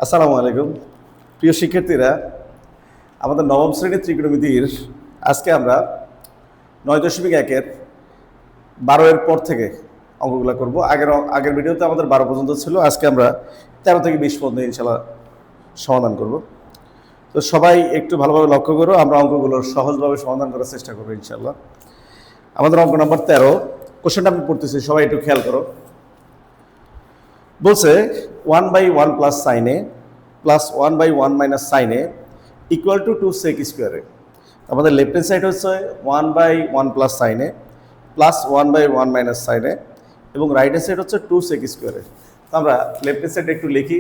আসসালামু আলাইকুম প্রিয় শিক্ষার্থীরা, আমাদের নবম শ্রেণীর ত্রিকোণমিতির আজকে আমরা 9.1-এর 12 এর পর থেকে অঙ্কগুলো করব। আগের ভিডিওতে আমাদের 12 পর্যন্ত ছিল, আজকে আমরা 13 থেকে 20 পর্যন্ত ইনশাআল্লাহ সমাধান করব। তো সবাই একটু ভালোভাবে লক্ষ্য করো, আমরা অঙ্কগুলোর সহজভাবে সমাধান করার চেষ্টা করবো ইনশাআল্লাহ। আমাদের অঙ্ক নাম্বার 13, কোশ্চেনটা আমি পড়তেছি, সবাই একটু খেয়াল করো। বলছে 1/1 plus sine A plus 1/1 minus sine A equal to 2 সেক স্কোয়ারে। আমাদের লেফট হ্যান্ড সাইড হচ্ছে 1/1 plus sine A plus 1/1 minus sine A এবং রাইট হ্যান্ড সাইড হচ্ছে 2 সেক স্কোয়ারে। তো আমরা লেফট হ্যান্ড সাইড একটু লিখি।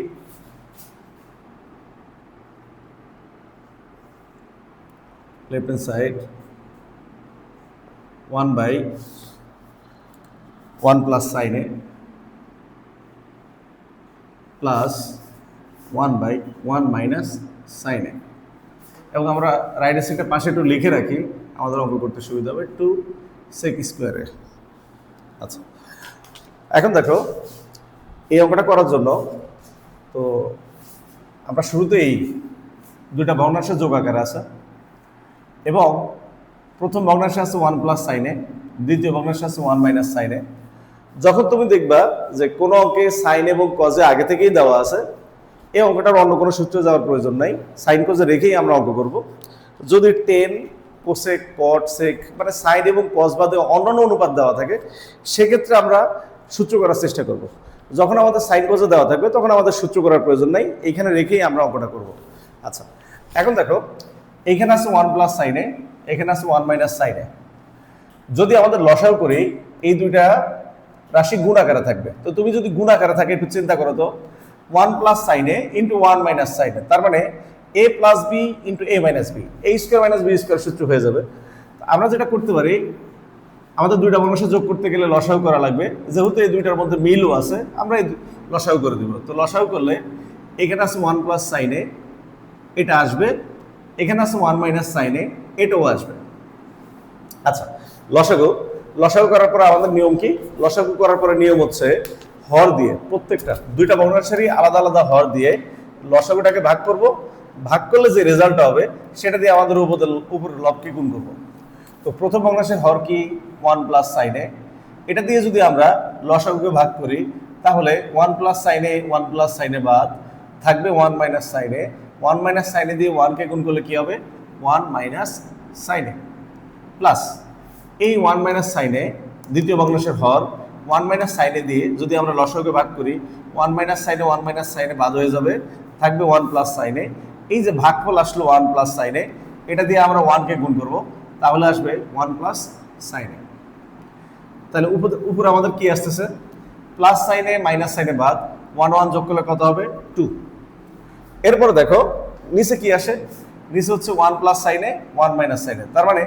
Left hand side 1/1 plus sine A plus 1/1 minus sine A, এবং আমরা রাইট হ্যান্ড সাইডের পাশে একটু লিখে রাখি, আমাদের অঙ্ক করতে সুবিধা হবে 2 সেক স্কোয়ারে। আচ্ছা, এখন দেখো এই অঙ্কটা করার জন্য তো আমরা শুরুতে এই দুটা ভগ্নাংশের যোগ আকারে আছে এবং প্রথম ভগ্নাংশ আছে 1 প্লাস সাইন এ, দ্বিতীয় ভগ্নাংশ আছে 1 মাইনাস সাইন এ। যখন তুমি দেখবা যে কোনো অঙ্কে সাইন এবং কজে আগে থেকেই দেওয়া আছে, এই অঙ্কটার অন্য কোনো সূত্রে যাওয়ার প্রয়োজন নাই, সাইন কজে রেখেই আমরা অঙ্ক করব। যদি 10 কোসেক কট সেক মানে সাইন এবং কজ বাদে অন্যান্য অনুপাত দেওয়া থাকে, সেক্ষেত্রে আমরা সূত্র করার চেষ্টা করব। যখন আমাদের সাইন কজে দেওয়া থাকবে তখন আমাদের সূত্র করার প্রয়োজন নাই, এইখানে রেখেই আমরা অঙ্কটা করব। আচ্ছা, এখন দেখো এইখানে আছে 1 প্লাস সাইন এ, এখানে আছে 1 মাইনাস সাইন এ। যদি আমাদের লসাগু করি, এই দুইটা রাশি গুণ আকারে থাকবে। তো তুমি যদি গুণ আকারে থাকে একটু চিন্তা করো তো, 1 প্লাস সাইন এ ইন্টু 1 মাইনাস সাইন এ, তার মানে এ plus B into A minus B, A square minus B square সূত্র হয়ে যাবে। আমরা যেটা করতে পারি, আমাদের দুইটা ভগ্নাংশ যোগ করতে গেলে লসাগু করা লাগবে, যেহেতু এই দুইটার মধ্যে মিলও আছে আমরা এই লসাগু করে দিব। তো লসাগু করলে এখানে আছে 1 প্লাস সাইন এ, এটা আসবে, এখানে আছে 1 মাইনাস সাইন এ, এটাও আসবে। আচ্ছা, লসাগু করার পর আমাদের নিয়ম কি? লসাগু করার পরে নিয়ম হচ্ছে হর দিয়ে, প্রত্যেকটা দুইটা ভগ্নাংশেরই আলাদা আলাদা হর দিয়ে লসাগুটাকে ভাগ করব। ভাগ করলে যে রেজাল্টটা হবে সেটা দিয়ে আমাদের উপরের লবকে গুণ করব। তো প্রথম ভগ্নাংশের হর কি? 1 প্লাস সাইন এ। এটা দিয়ে যদি আমরা লসাগুকে ভাগ করি তাহলে 1 প্লাস সাইন এ 1 প্লাস সাইন এ বাদ থাকবে 1 মাইনাস সাইন এ। 1 মাইনাস সাইন এ দিয়ে 1 কে গুণ করলে কি হবে? 1 মাইনাস সাইন এ প্লাস এই 1 মাইনাস সাইনে দ্বিতীয় ভগ্নাংশের হর 1 মাইনাস সাইনে দিয়ে যদি আমরা লসাগুকে ভাগ করি, 1 মাইনাস সাইনে 1 মাইনাস সাইনে বাদ হয়ে যাবে, থাকবে 1 প্লাস সাইনে। এই যে ভাগফল আসলো 1 প্লাস সাইনে, এটা দিয়ে আমরা 1 কে গুণ করব, তাহলে আসবে 1 প্লাস সাইনে। তাহলে উপরে আমাদের কি আসতেছে? প্লাস সাইনে মাইনাস সাইনে বাদ 1 1 যোগ করলে কত হবে? 2। এরপরে দেখো নিচে কি আসে? নিচে হচ্ছে 1 প্লাস সাইনে 1 মাইনাস সাইনে, তার মানে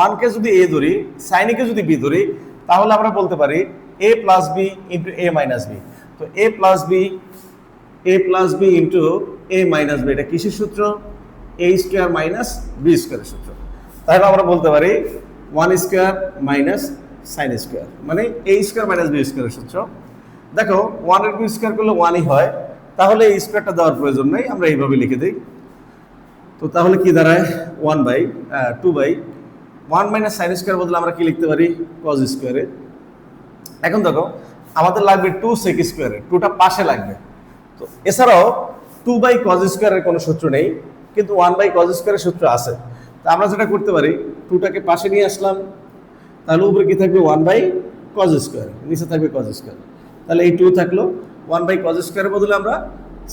1 কে যদি এ ধরি, সাইন কে যদি বি ধরি, তাহলে আমরা বলতে পারি এ plus B into A minus B. তো এ plus B into A minus B, এটা কিসের সূত্র? এ স্কোয়ার মাইনাস বি স্কোয়ারের সূত্র। তাহলে আমরা বলতে পারি 1 স্কোয়ার মাইনাস সাইন স্কোয়ার, মানে এ স্কোয়ার মাইনাস বি স্কোয়ারের সূত্র। দেখো 1 এর বি স্কোয়ার করলে 1ই হয়, তাহলে এই স্কোয়ারটা দেওয়ার প্রয়োজন নেই, আমরা এইভাবে লিখে দিই। তো তাহলে কি দাঁড়ায়? 1 মাইনাস সাইন স্কোয়ার বদলে আমরা কি লিখতে পারি? কজ স্কোয়ারে। এখন দেখো আমাদের লাগবে 2 সেক স্কোয়ারে, 2টা পাশে লাগবে। তো এছাড়াও 2 কজ স্কোয়ারের কোনো সূত্র নেই, কিন্তু 1 কজ স্কোয়ারের সূত্র আছে। তা আমরা যেটা করতে পারি, 2টাকে পাশে নিয়ে আসলাম, তাহলে উপরে কি থাকবে? 1 কজ স্কোয়ার, নিচে থাকবে কজ স্কোয়ার। তাহলে এই 2 থাকলো, 1 কজ স্কোয়ারের বদলে আমরা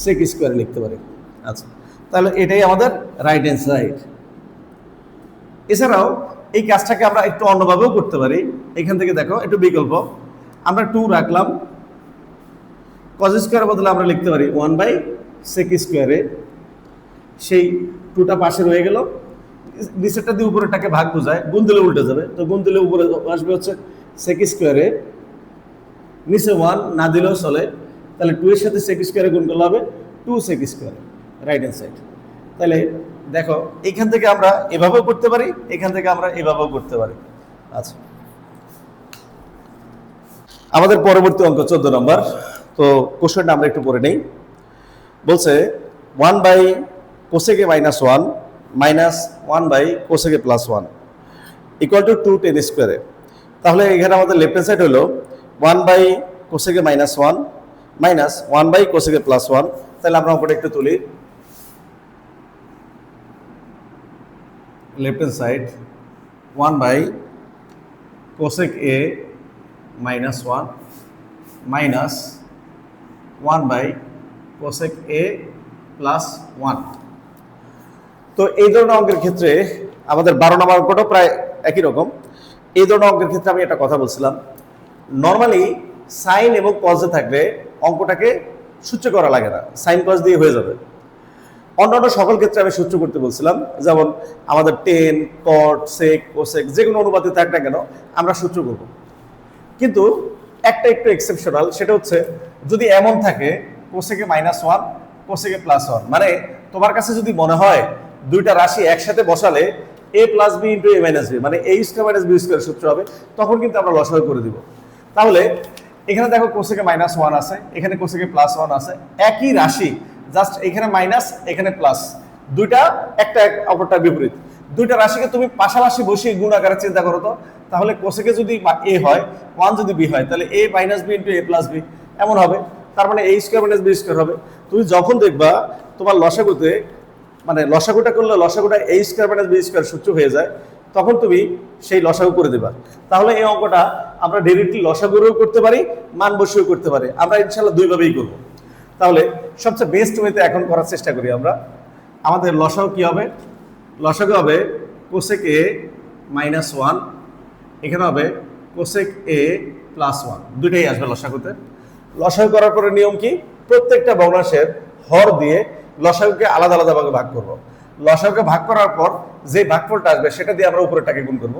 সেক স্কোয়ারে লিখতে পারি। আচ্ছা, তাহলে এটাই আমাদের রাইট হ্যান্ড সাইড। এছাড়াও এই কাজটাকে আমরা একটু অন্যভাবেও করতে পারি। এখান থেকে দেখো একটু বিকল্প, আমরা 2 রাখলাম, কজ স্কোয়ারের বদলে আমরা লিখতে পারি 1 সেক স্কোয়ারে। সেই 2টা পাশে রয়ে গেল, নিচেরটা দিয়ে উপরেরটাকে ভাগ বোঝায়, গুণ দিলে উল্টে যাবে। তো গুণ দিলে উপরে আসবে হচ্ছে সেক স্কোয়ারে, নিচে 1 না দিলেও চলে, তাহলে 2 এর সাথে সেক স্কোয়ারে গুণ করলে হবে 2 সেক স্কোয়ারে, রাইট হ্যান্ড সাইড। তাহলে দেখো এখান থেকে আমরা এভাবেও করতে পারি, এখান থেকে আমরা এভাবেও করতে পারি। আচ্ছা, আমাদের পরবর্তী অঙ্ক 14 নম্বর। তো কোশ্চেনটা আমরা একটু পড়ে নেই। বলছে 1 by cosec A minus 1 minus 1 by cosec A plus 1 equal to 2 tan স্কোয়ারে। তাহলে এখানে আমাদের লেফট হ্যান্ড সাইড হলো 1 by cosec A minus 1 minus 1 by cosec A plus 1। তাহলে আমরা অঙ্কটা একটু তুলি। Left hand side 1 by cosec A minus 1 minus 1 by cosec A plus 1। তো এই ধরনের অঙ্কের ক্ষেত্রে আমাদের 12 নম্বর অঙ্কটা প্রায় একই রকম। এই ধরনের অঙ্কের ক্ষেত্রে আমি একটা কথা বলছিলাম, নর্মালি সাইন এবং কজে থাকলে অঙ্কটাকে সূত্র করা লাগে না, সাইন কজ দিয়ে হয়ে যাবে। অন্যান্য সকল ক্ষেত্রে আমি সূত্র করতে বলছিলাম, যেমন আমাদের টেন, কট, সেক, কোসেক যে কোনো অনুপাতে থাক না কেন আমরা সূত্র করব। কিন্তু একটা একটু এক্সেপশনাল, সেটা হচ্ছে যদি এমন থাকে কোসেকে মাইনাস 1 কোসেকে প্লাস 1, মানে তোমার কাছে যদি মনে হয় দুইটা রাশি একসাথে বসালে a plus B into A minus B মানে a square minus B square সূত্র হবে, তখন কিন্তু আমরা লসাগু করে দিব। তাহলে এখানে দেখো কোসেকে মাইনাস 1 আছে, এখানে কোসেকে প্লাস 1 আছে, একই রাশি, জাস্ট এখানে মাইনাস এখানে প্লাস, দুইটা একটা অপরটার বিপরীত। দুইটা রাশিকে তুমি পাশাপাশি বসিয়ে গুণ আকারে চিন্তা করো তো, তাহলে কোসেকে যদি এ হয় 1 যদি বি হয় তাহলে a minus B into A plus B এমন হবে, তার মানে a square minus B square হবে। তুমি যখন দেখবা তোমার লসাগুতে মানে লসাগুটা করলে লসাগুটা a square minus B square সূত্র হয়ে যায়, তখন তুমি সেই লসাগু করে দেবা। তাহলে এই অঙ্কটা আমরা ডাইরেক্টলি লসাগুও করতে পারি, মান বসিয়েও করতে পারি, আমরা ইনশাল্লাহ দুইভাবেই করবো। তাহলে সবচেয়ে বেস্ট ওয়েতে এখন করার চেষ্টা করি আমরা। আমাদের লসাগু কি হবে? লসাগু হবে কোসেক এ মাইনাস 1, এখানে হবে কোসেক এ প্লাস 1, দুইটাই আসবে লসাগুতে। লসাগু করার পরে নিয়ম কি? প্রত্যেকটা ভগ্নাংশের হর দিয়ে লসাগুকে আলাদা আলাদা ভাগে ভাগ করব। লসাগুকে ভাগ করার পর যে ভাগফলটা আসবে সেটা দিয়ে আমরা উপরেরটাকে গুণ করব।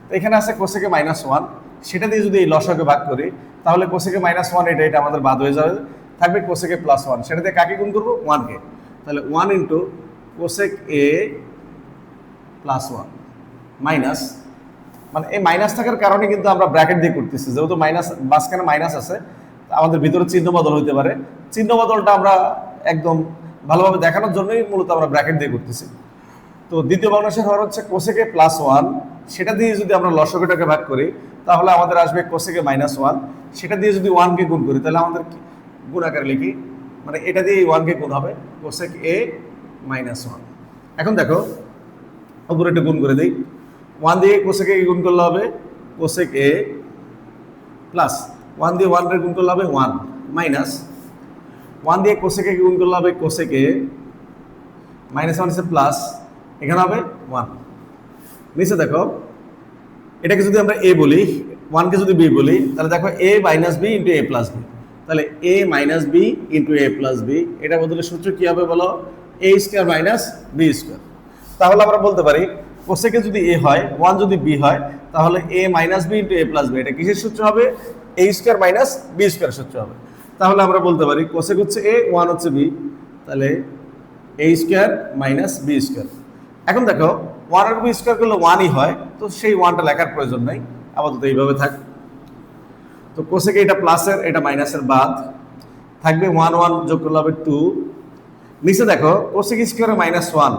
তো এখানে আছে কোসেকে মাইনাস 1, সেটা দিয়ে যদি এই লসাগুকে ভাগ করি তাহলে কোসেকে মাইনাস 1 এটা আমাদের বাদ হয়ে যাবে, থাকবে কোসেকে প্লাস 1, সেটা দিয়ে কাকে গুণ করব? 1 কে। তাহলে 1 into cosec A plus 1 minus, মানে এই মাইনাস থাকার কারণে কিন্তু আমরা ব্র্যাকেট দিয়ে করতেছি, যেহেতু মাইনাস মাঝখানে মাইনাস আছে আমাদের ভিতরে চিহ্ন বদল হইতে পারে, চিহ্ন বদলটা আমরা একদম ভালোভাবে দেখানোর জন্যই মূলত আমরা ব্র্যাকেট দিয়ে করতেছি। তো দ্বিতীয় ভগ্নাংশের হর হচ্ছে কোসেকে প্লাস 1, সেটা দিয়ে যদি আমরা লসাগুটাকে ভাগ করি তাহলে আমাদের আসবে কোসেকে মাইনাস 1, সেটা দিয়ে যদি 1 কে গুণ করি তাহলে আমাদের গুণ আকারে লিখি, মানে এটা দিয়ে 1 কে গুণ হবে কোসেক এ মাইনাস 1। এখন দেখো উপরে একটা গুণ করে দিই, 1 দিয়ে কোসেকে গুণ করলে হবে কোসেক এ প্লাস 1 দিয়ে 1 রে গুণ করলে হবে 1 মাইনাস 1 দিয়ে কোসেকে গুণ করলে হবে কোসেক এ মাইনাস 1 আছে প্লাস, এখানে হবে 1। নিচে দেখো এটাকে যদি আমরা এ বলি, 1 কে যদি বি বলি তাহলে দেখো এ minus B into A plus B, তাহলে এ minus B into A plus B, এটা বদলে সূত্র কি হবে বলো? এ স্কোয়ার মাইনাস বি স্কোয়ার। তাহলে আমরা বলতে পারি কোসেকে যদি এ হয় 1 যদি বি হয় তাহলে এ minus B into A plus B, এটা কিসের সূত্র হবে? এ স্কোয়ার মাইনাস বি স্কোয়ার সূত্র হবে। তাহলে আমরা বলতে পারি কোসেক হচ্ছে এ, 1 হচ্ছে বি, তাহলে এ স্কোয়ার মাইনাস বি স্কোয়ার। এখন দেখো 1 আর বি স্কোয়ার করলে 1ই হয়, তো সেই 1টা লেখার প্রয়োজন নাই, আপাতত এইভাবে থাক। তো কোসেকে এটা প্লাসের এটা মাইনাসের বাদ থাকবে, 1 1 যোগ করলে হবে 2। নিচে দেখো কোসেক স্কোয়ারে মাইনাস 1,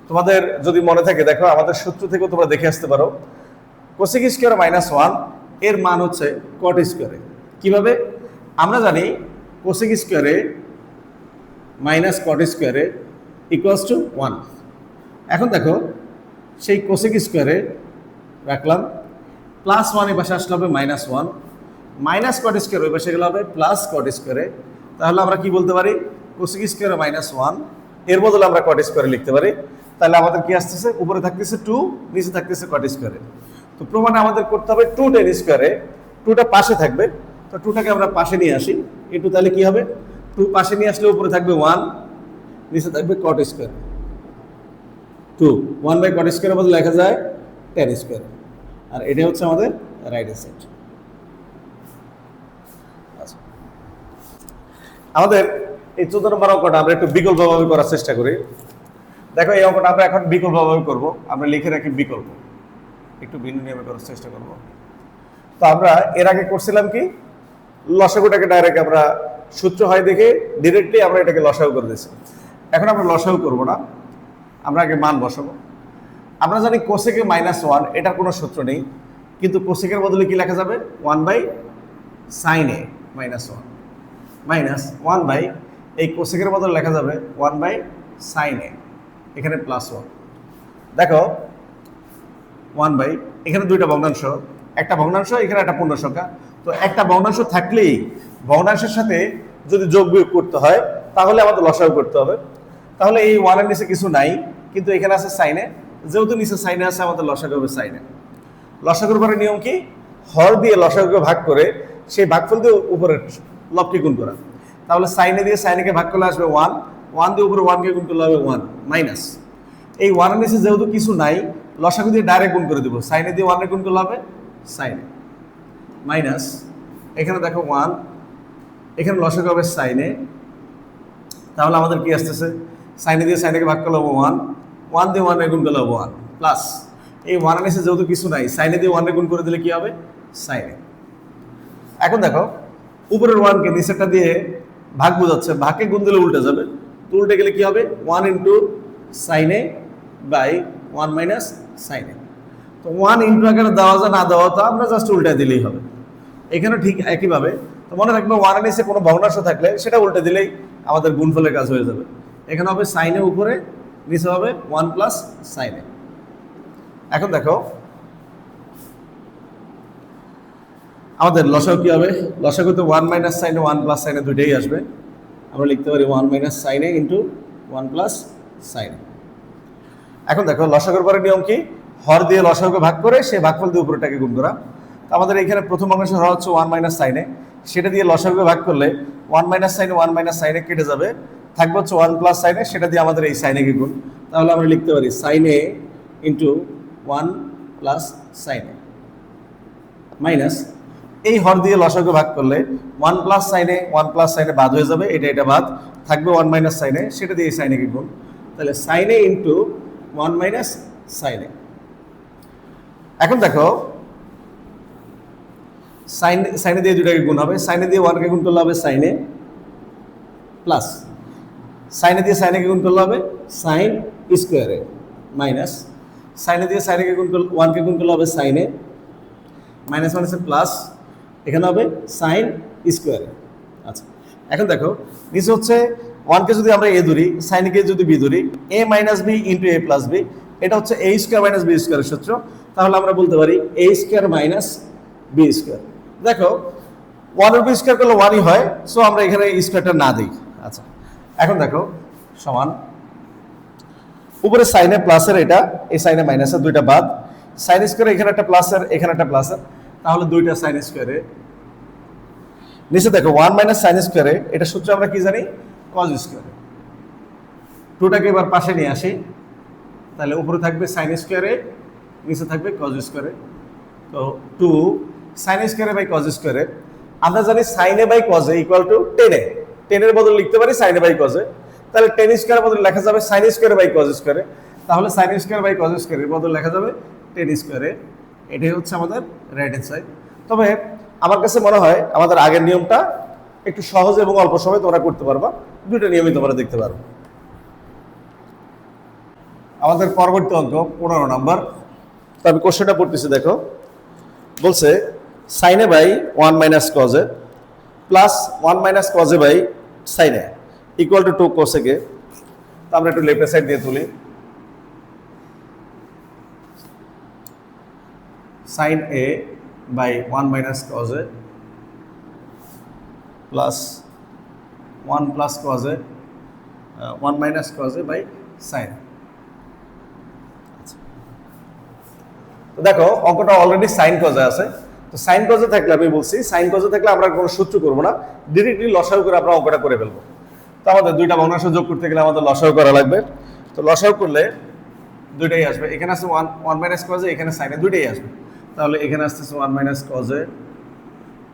তোমাদের যদি মনে থাকে দেখো আমাদের সূত্র থেকেও তোমরা দেখে আসতে পারো, কোসেক স্কোয়ারে মাইনাস 1 এর মান হচ্ছে কট স্কোয়ারে। কিভাবে? আমরা জানি কোসেক স্কোয়ারে মাইনাস কট স্কোয়ারে ইকুয়ালস টু 1। এখন দেখো সেই কোসেক স্কোয়ারে রাখলাম, প্লাস 1 এর পাশে আসলে হবে মাইনাস 1, মাইনাস কট স্কোয়ার ওই পাশে গেলে হবে প্লাস কট স্কোয়ারে। তাহলে আমরা কি বলতে পারি? কোসেক স্কোয়ারে মাইনাস 1 এর বদলে আমরা কট স্কোয়ারে লিখতে পারি। তাহলে আমাদের কি আসতেছে? উপরে থাকতেছে 2, নিচে থাকতেছে কট স্কোয়ারে। তো প্রমাণে আমাদের করতে হবে 2 টেন স্কোয়ারে, 2টা পাশে থাকবে, তো 2টাকে আমরা পাশে নিয়ে আসি একটু, তাহলে কি হবে? 2 পাশে নিয়ে আসলে উপরে থাকবে 1, নিচে থাকবে কট স্কোয়ার 2, 1 বাই কট স্কোয়ারের বদলে লেখা যায় টেন স্কোয়ার, আর এটা হচ্ছে আমাদের রাইট হ্যান্ড সাইড। আচ্ছা, আমাদের এই 14 নম্বর অঙ্কটা আমরা একটু বিকল্পভাবে করার চেষ্টা করি। দেখো এই অঙ্কটা আমরা এখন বিকল্পভাবে করব, আমরা লিখে রাখি বিকল্প, একটু ভিন্ন নিয়মে করার চেষ্টা করব। তো আমরা এর আগে করছিলাম কি, লসাগুটাকে ডাইরেক্ট আমরা সূত্র হয় দেখে ডিরেক্টলি আমরা এটাকে লসাগু করে দিচ্ছি। এখন আমরা লসাগু করবো না, আমরা আগে মান বসাবো। আমরা জানি কোসেকে -1 এটার কোনো সূত্র নেই, কিন্তু কোসেকের বদলে কি লেখা যাবে 1/sin a -1 মাইনাস 1 এই কোসেকের বদলে লেখা যাবে 1/sin a, এখানে +1। দেখো 1 এখানে দুইটা ভগ্নাংশ, একটা ভগ্নাংশ এখানে একটা পূর্ণ সংখ্যা। তো একটা ভগ্নাংশ থাকলেই ভগ্নাংশের সাথে যদি যোগ বিয়োগ করতে হয় তাহলে আমাদের লসাগু করতে হবে। তাহলে এই 1 এর নিচে কিছু নাই, কিন্তু এখানে আছে সাইনে, যেহেতু নিচে সাইনে আছে আমাদের লসাগু হবে সাইনে। লসাগুর পরে নিয়ম কি, হর দিয়ে লসাগুকে ভাগ করে সেই ভাগফল দিয়ে উপরে লবকে গুণ করা। তাহলে সাইনে দিয়ে সাইনেকে ভাগ করলে আসবে 1, 1 দিয়ে উপরে 1 কে গুণ করলে হবে 1 মাইনাস এই 1 এর নিচে যেহেতু কিছু নাই লসাগু দিয়ে ডাইরেক্ট গুণ করে দেবো, সাইনে দিয়ে 1 এর গুণ করলে হবে সাইনে মাইনাস এখানে দেখো 1, এখানে লসাগু হবে সাইনে। তাহলে আমাদের কি আসতেছে, সাইনে দিয়ে সাইনেকে ভাগ করলে হবে 1, 1 দিয়ে 1 এর গুণ করলে হবে 1 প্লাস এই 1 এর নিচে যেহেতু কিছু নাই সাইনে দিয়ে 1 এর গুণ করে দিলে কি হবে সাইনে। এখন দেখো উপরের 1 কে নিচেরটা দিয়ে ভাগ বোঝাচ্ছে, ভাগকে গুণ দিলে উল্টে যাবে, তো উল্টে গেলে কি হবে 1 ইন্টু সাইনে বাই 1 মাইনাস সাইনে। তো 1 ইন্টু আকারে দেওয়া যায় না দেওয়া তো আমরা জাস্ট উল্টে দিলেই হবে। এখানে ঠিক একইভাবে তো মনে রাখবে 1 এর নিচে কোনো ভগ্নাংশ থাকলে সেটা উল্টে দিলেই আমাদের গুণফলের কাজ হয়ে যাবে। এখানে হবে সাইনে উপরে, নিচে হবে 1 প্লাস সাইনে। এখন দেখো আমাদের লসাগু কি হবে, লসাগু তো 1 মাইনাস সাইনে 1 প্লাস সাইনে দুইটাই আসবে, আমরা লিখতে পারি 1 মাইনাস সাইনে ইন্টু 1 প্লাস সাইনে। এখন দেখো লসাগুর পরে নিয়ম কি, হর দিয়ে লসাগুকে ভাগ করে সেই ভাগফল দিয়ে উপরেটাকে গুণ করা। তো আমাদের এখানে প্রথম ভগ্নাংশ হর হচ্ছে 1 মাইনাস সাইনে, সেটা দিয়ে লসাগুকে ভাগ করলে 1 মাইনাস সাইনে কেটে যাবে, থাকবে হচ্ছে 1 প্লাস সাইনে, সেটা দিয়ে আমাদের এই সাইনেকে গুণ। তাহলে আমরা লিখতে পারি সাইনে ইন্টু 1 প্লাস সাইনে মাইনাস এই হর দিয়ে লসাগুকে ভাগ করলে 1 প্লাস সাইনে বাদ হয়ে যাবে, এটা বাদ, থাকবে 1 মাইনাস সাইনে, সেটা দিয়ে এই সাইনেকে গুণ। তাহলে সাইনে ইন্টু 1 মাইনাস সাইনে। এখন দেখো সাইনে দিয়ে দুটাকে গুণ হবে, সাইনে দিয়ে 1 কে গুণ করলে হবে সাইনে প্লাস সাইনে দিয়ে সাইনেকে গুণ করলে হবে সাইন স্কোয়ারে মাইনাস সাইনে দিয়ে সাইনেকে গুণ করলে 1 কে গুণ করলে হবে সাইনে মাইনাস মাইনাসে প্লাস এখানে হবে সাইন স্কোয়ারে। আচ্ছা এখন দেখো নিচে হচ্ছে 1 কে যদি আমরা এ ধরি, সাইনকে যদি বি ধরি, এ minus B into A plus B, এটা হচ্ছে এ স্কোয়ার মাইনাস বি স্কোয়ারের সূত্র। তাহলে আমরা বলতে পারি এ স্কোয়ার মাইনাস বি স্কোয়ার। দেখো 1 এর বি স্কোয়ার করলে 1ই হয়, সো আমরা এখানে স্কোয়ারটা না দিই। আচ্ছা এখন দেখো সমান উপরে সাইনে প্লাসের এটা, এই সাইনে মাইনাসের দুইটা বাদ, সাইন স্কোয়ারে এখানে একটা প্লাসের এখানে একটা প্লাসের, তাহলে দুইটা সাইন স্কোয়ারে। নিচে দেখো 1 মাইনাস সাইন স্কোয়ারে, এটা সূত্র আমরা কি জানি কজ স্কোয়ারে। টুটাকে এবার পাশে নিয়ে আসি, তাহলে উপরে থাকবে সাইন স্কোয়ারে, নিচে থাকবে কজ স্কোয়ারে। তো 2 সাইন স্কোয়ারে বাই কজ স্কোয়ারে, আমরা জানি সাইনে বাই কজে ইকুয়াল টু 10 10 বদলে লিখতে পারি সাইনে বাই কজে, তাহলে 10 স্কোয়ার বদলে লেখা যাবে সাইন স্কোয়ারে বাই কজ স্কোয়ারে। তাহলে সাইন স্কোয়ার বাই কজ স্কোয়ারের বদলে লেখা যাবে 10 স্কোয়ারে। এটাই হচ্ছে আমাদের রাইট হ্যান্ড সাইড। তবে আমার কাছে মনে হয় আমাদের আগের নিয়মটা একটু সহজ এবং অল্প সময় তোমরা করতে পারবা, দুটো নিয়মই তোমরা দেখতে পারো। আমাদের পরবর্তী অঙ্ক 15 নম্বর। তো আমি কোশ্চেনটা পড়তেছি, দেখো বলছে sine A by 1 minus cos A plus 1 minus cos A by sine A equal to 2 cosec A. তো আমরা একটু লেফট সাইড দিয়ে তুলি, sine A by 1 minus cos A plus 1 plus cos A 1 minus cos A by sine. তো দেখো অঙ্কটা অলরেডি সাইন কজে আছে, তো সাইন কজে থাকলে আমি বলছি সাইন কজে থাকলে আমরা কোনো সূত্র করবো না, ডিরেক্টলি লসাগু করে আমরা অঙ্কটা করে ফেলবো। তো আমাদের দুইটা ভগ্নাংশ যোগ করতে গেলে আমাদের লসাগু করা লাগবে। তো লসাগু করলে দুইটাই আসবে, এখানে আছে 1 মাইনাস কজে, এখানে সাইনে, দুইটাই আসবে। তাহলে এখানে আসতেছে 1 মাইনাস কজে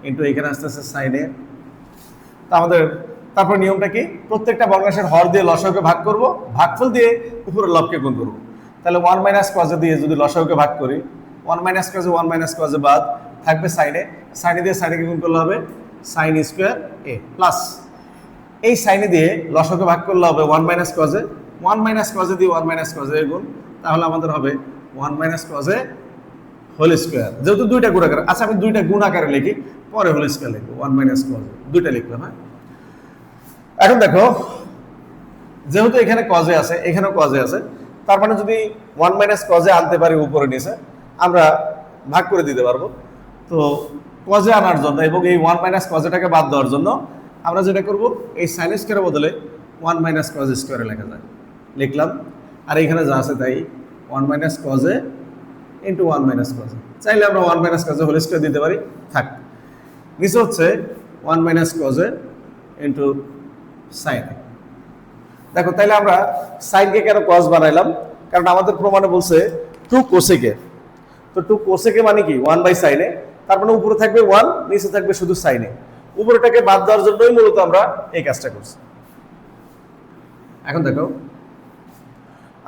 ইন্টু এখানে আসতেছে সাইনে। তা আমাদের তারপর নিয়মটা কি, প্রত্যেকটা ভগ্নাংশের হর দিয়ে লসাগুকে ভাগ করব, ভাগফল দিয়ে উপরে লবকে গুণ করব। তাহলে 1 মাইনাস কজে দিয়ে যদি লসাগুকে ভাগ করি, 1 মাইনাস কজে বাদ, থাকবে সাইনে, সাইনে দিয়ে সাইনেকে গুণ করলে হবে সাইন স্কোয়ার এ প্লাস এই সাইনে দিয়ে লসাকে ভাগ করলে হবে 1 মাইনাস কজে, 1 মাইনাস কজে দিয়ে 1 মাইনাস কজে গুণ, তাহলে আমাদের হবে 1 মাইনাস কজে হোল স্কোয়ার। যেহেতু দুইটা গুণ আকারে, আচ্ছা আমি দুইটা গুণ আকারে লিখি, পরে হোল স্কোয়ার লিখবো, 1 মাইনাস কজে দুইটা লিখলাম। হ্যাঁ, এখন দেখো যেহেতু এখানে কজে আছে এখানেও কজে আছে, তার মানে যদি 1 মাইনাস কজে আনতে পারি উপরে নিচে, আমরা ভাগ করে দিতে পারবো। তো কজে আনার জন্য এবং এই 1 মাইনাস কজেটাকে বাদ দেওয়ার জন্য আমরা যেটা করব, এই সাইন স্কোয়ারের বদলে 1 মাইনাস কজ স্কোয়ারে লেখা যায়, লিখলাম। আর এখানে যা আছে তাই 1 মাইনাস কজে ইন্টু 1 মাইনাস কজে, চাইলে আমরা 1 মাইনাস কজে হোল স্কোয়ার দিতে পারি, থাক। নিচে হচ্ছে 1 মাইনাস কজে ইন্টু সাইন। দেখো তাইলে আমরা সাইনকে কেন কজ বানাইলাম, কারণ আমাদের প্রমাণে বলছে 2 কোসেকে। তো 2 কোসেকে মানে কি 1 বাই সাইনে, তার মানে উপরে থাকবে 1, নিচে থাকবে শুধু সাইনে। উপরেটাকে বাদ দেওয়ার জন্যই মূলত আমরা এই কাজটা করছি। এখন দেখো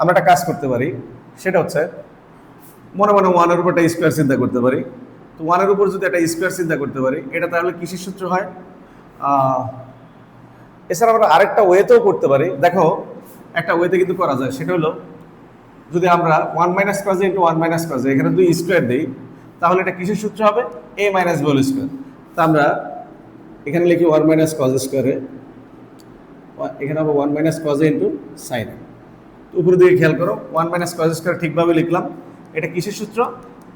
আমরা একটা কাজ করতে পারি, সেটা হচ্ছে মনে মনে 1 এর উপর একটা স্কোয়ার চিন্তা করতে পারি। তো 1 এর উপর যদি একটা স্কোয়ার চিন্তা করতে পারি, এটা তাহলে কিসের সূত্র হয়? এছাড়া আমরা আরেকটা ওয়েতেও করতে পারি। দেখো একটা ওয়েতে কিন্তু করা যায়, সেটা হলো যদি আমরা 1 মাইনাস কজে ইন্টু 1 মাইনাস কজে এখানে 2 স্কোয়ার দিই, তাহলে এটা কিসের সূত্র হবে? a minus B whole square. তা আমরা এখানে লিখি 1 মাইনাস কজ স্কোয়ারে, এখানে হবে 1 মাইনাস কজে ইন্টু সাইন। উপরের দিকে খেয়াল করো, 1 মাইনাস কজ স্কোয়ার ঠিকভাবে লিখলাম। এটা কিসের সূত্র?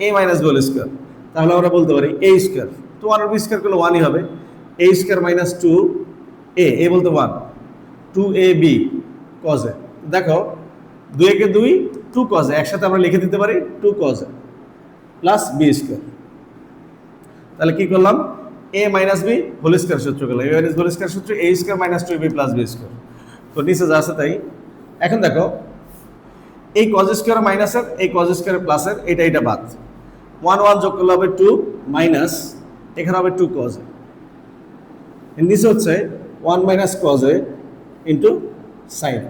a minus B whole square. তাহলে আমরা বলতে পারি a স্কোয়ার, তো 1 এর বি স্কোয়ার করলে 1ই হবে, a square minus 2a, a বলতে 1, 2ab কজে। দেখো 2 একে 2, 2 কজে, একসাথে আমরা লিখে দিতে পারি 2 কজে প্লাস বি স্কোয়ার। তাহলে কি করলাম? a minus B whole square সূত্র করলাম, a মাইনাস হোল স্কোয়ার সূত্র a square minus 2ab plus B square. তো নিচে যা আছে তাই। এখন দেখো এই কজ স্কোয়ার মাইনাসের, এই কজ স্কোয়ার প্লাসের, এটা বাদ, 1 1 যোগ করলে হবে 2 মাইনাস, এখানে হবে 2 কজে। নিচে হচ্ছে 1 মাইনাস কজে ইন্টু সাইন।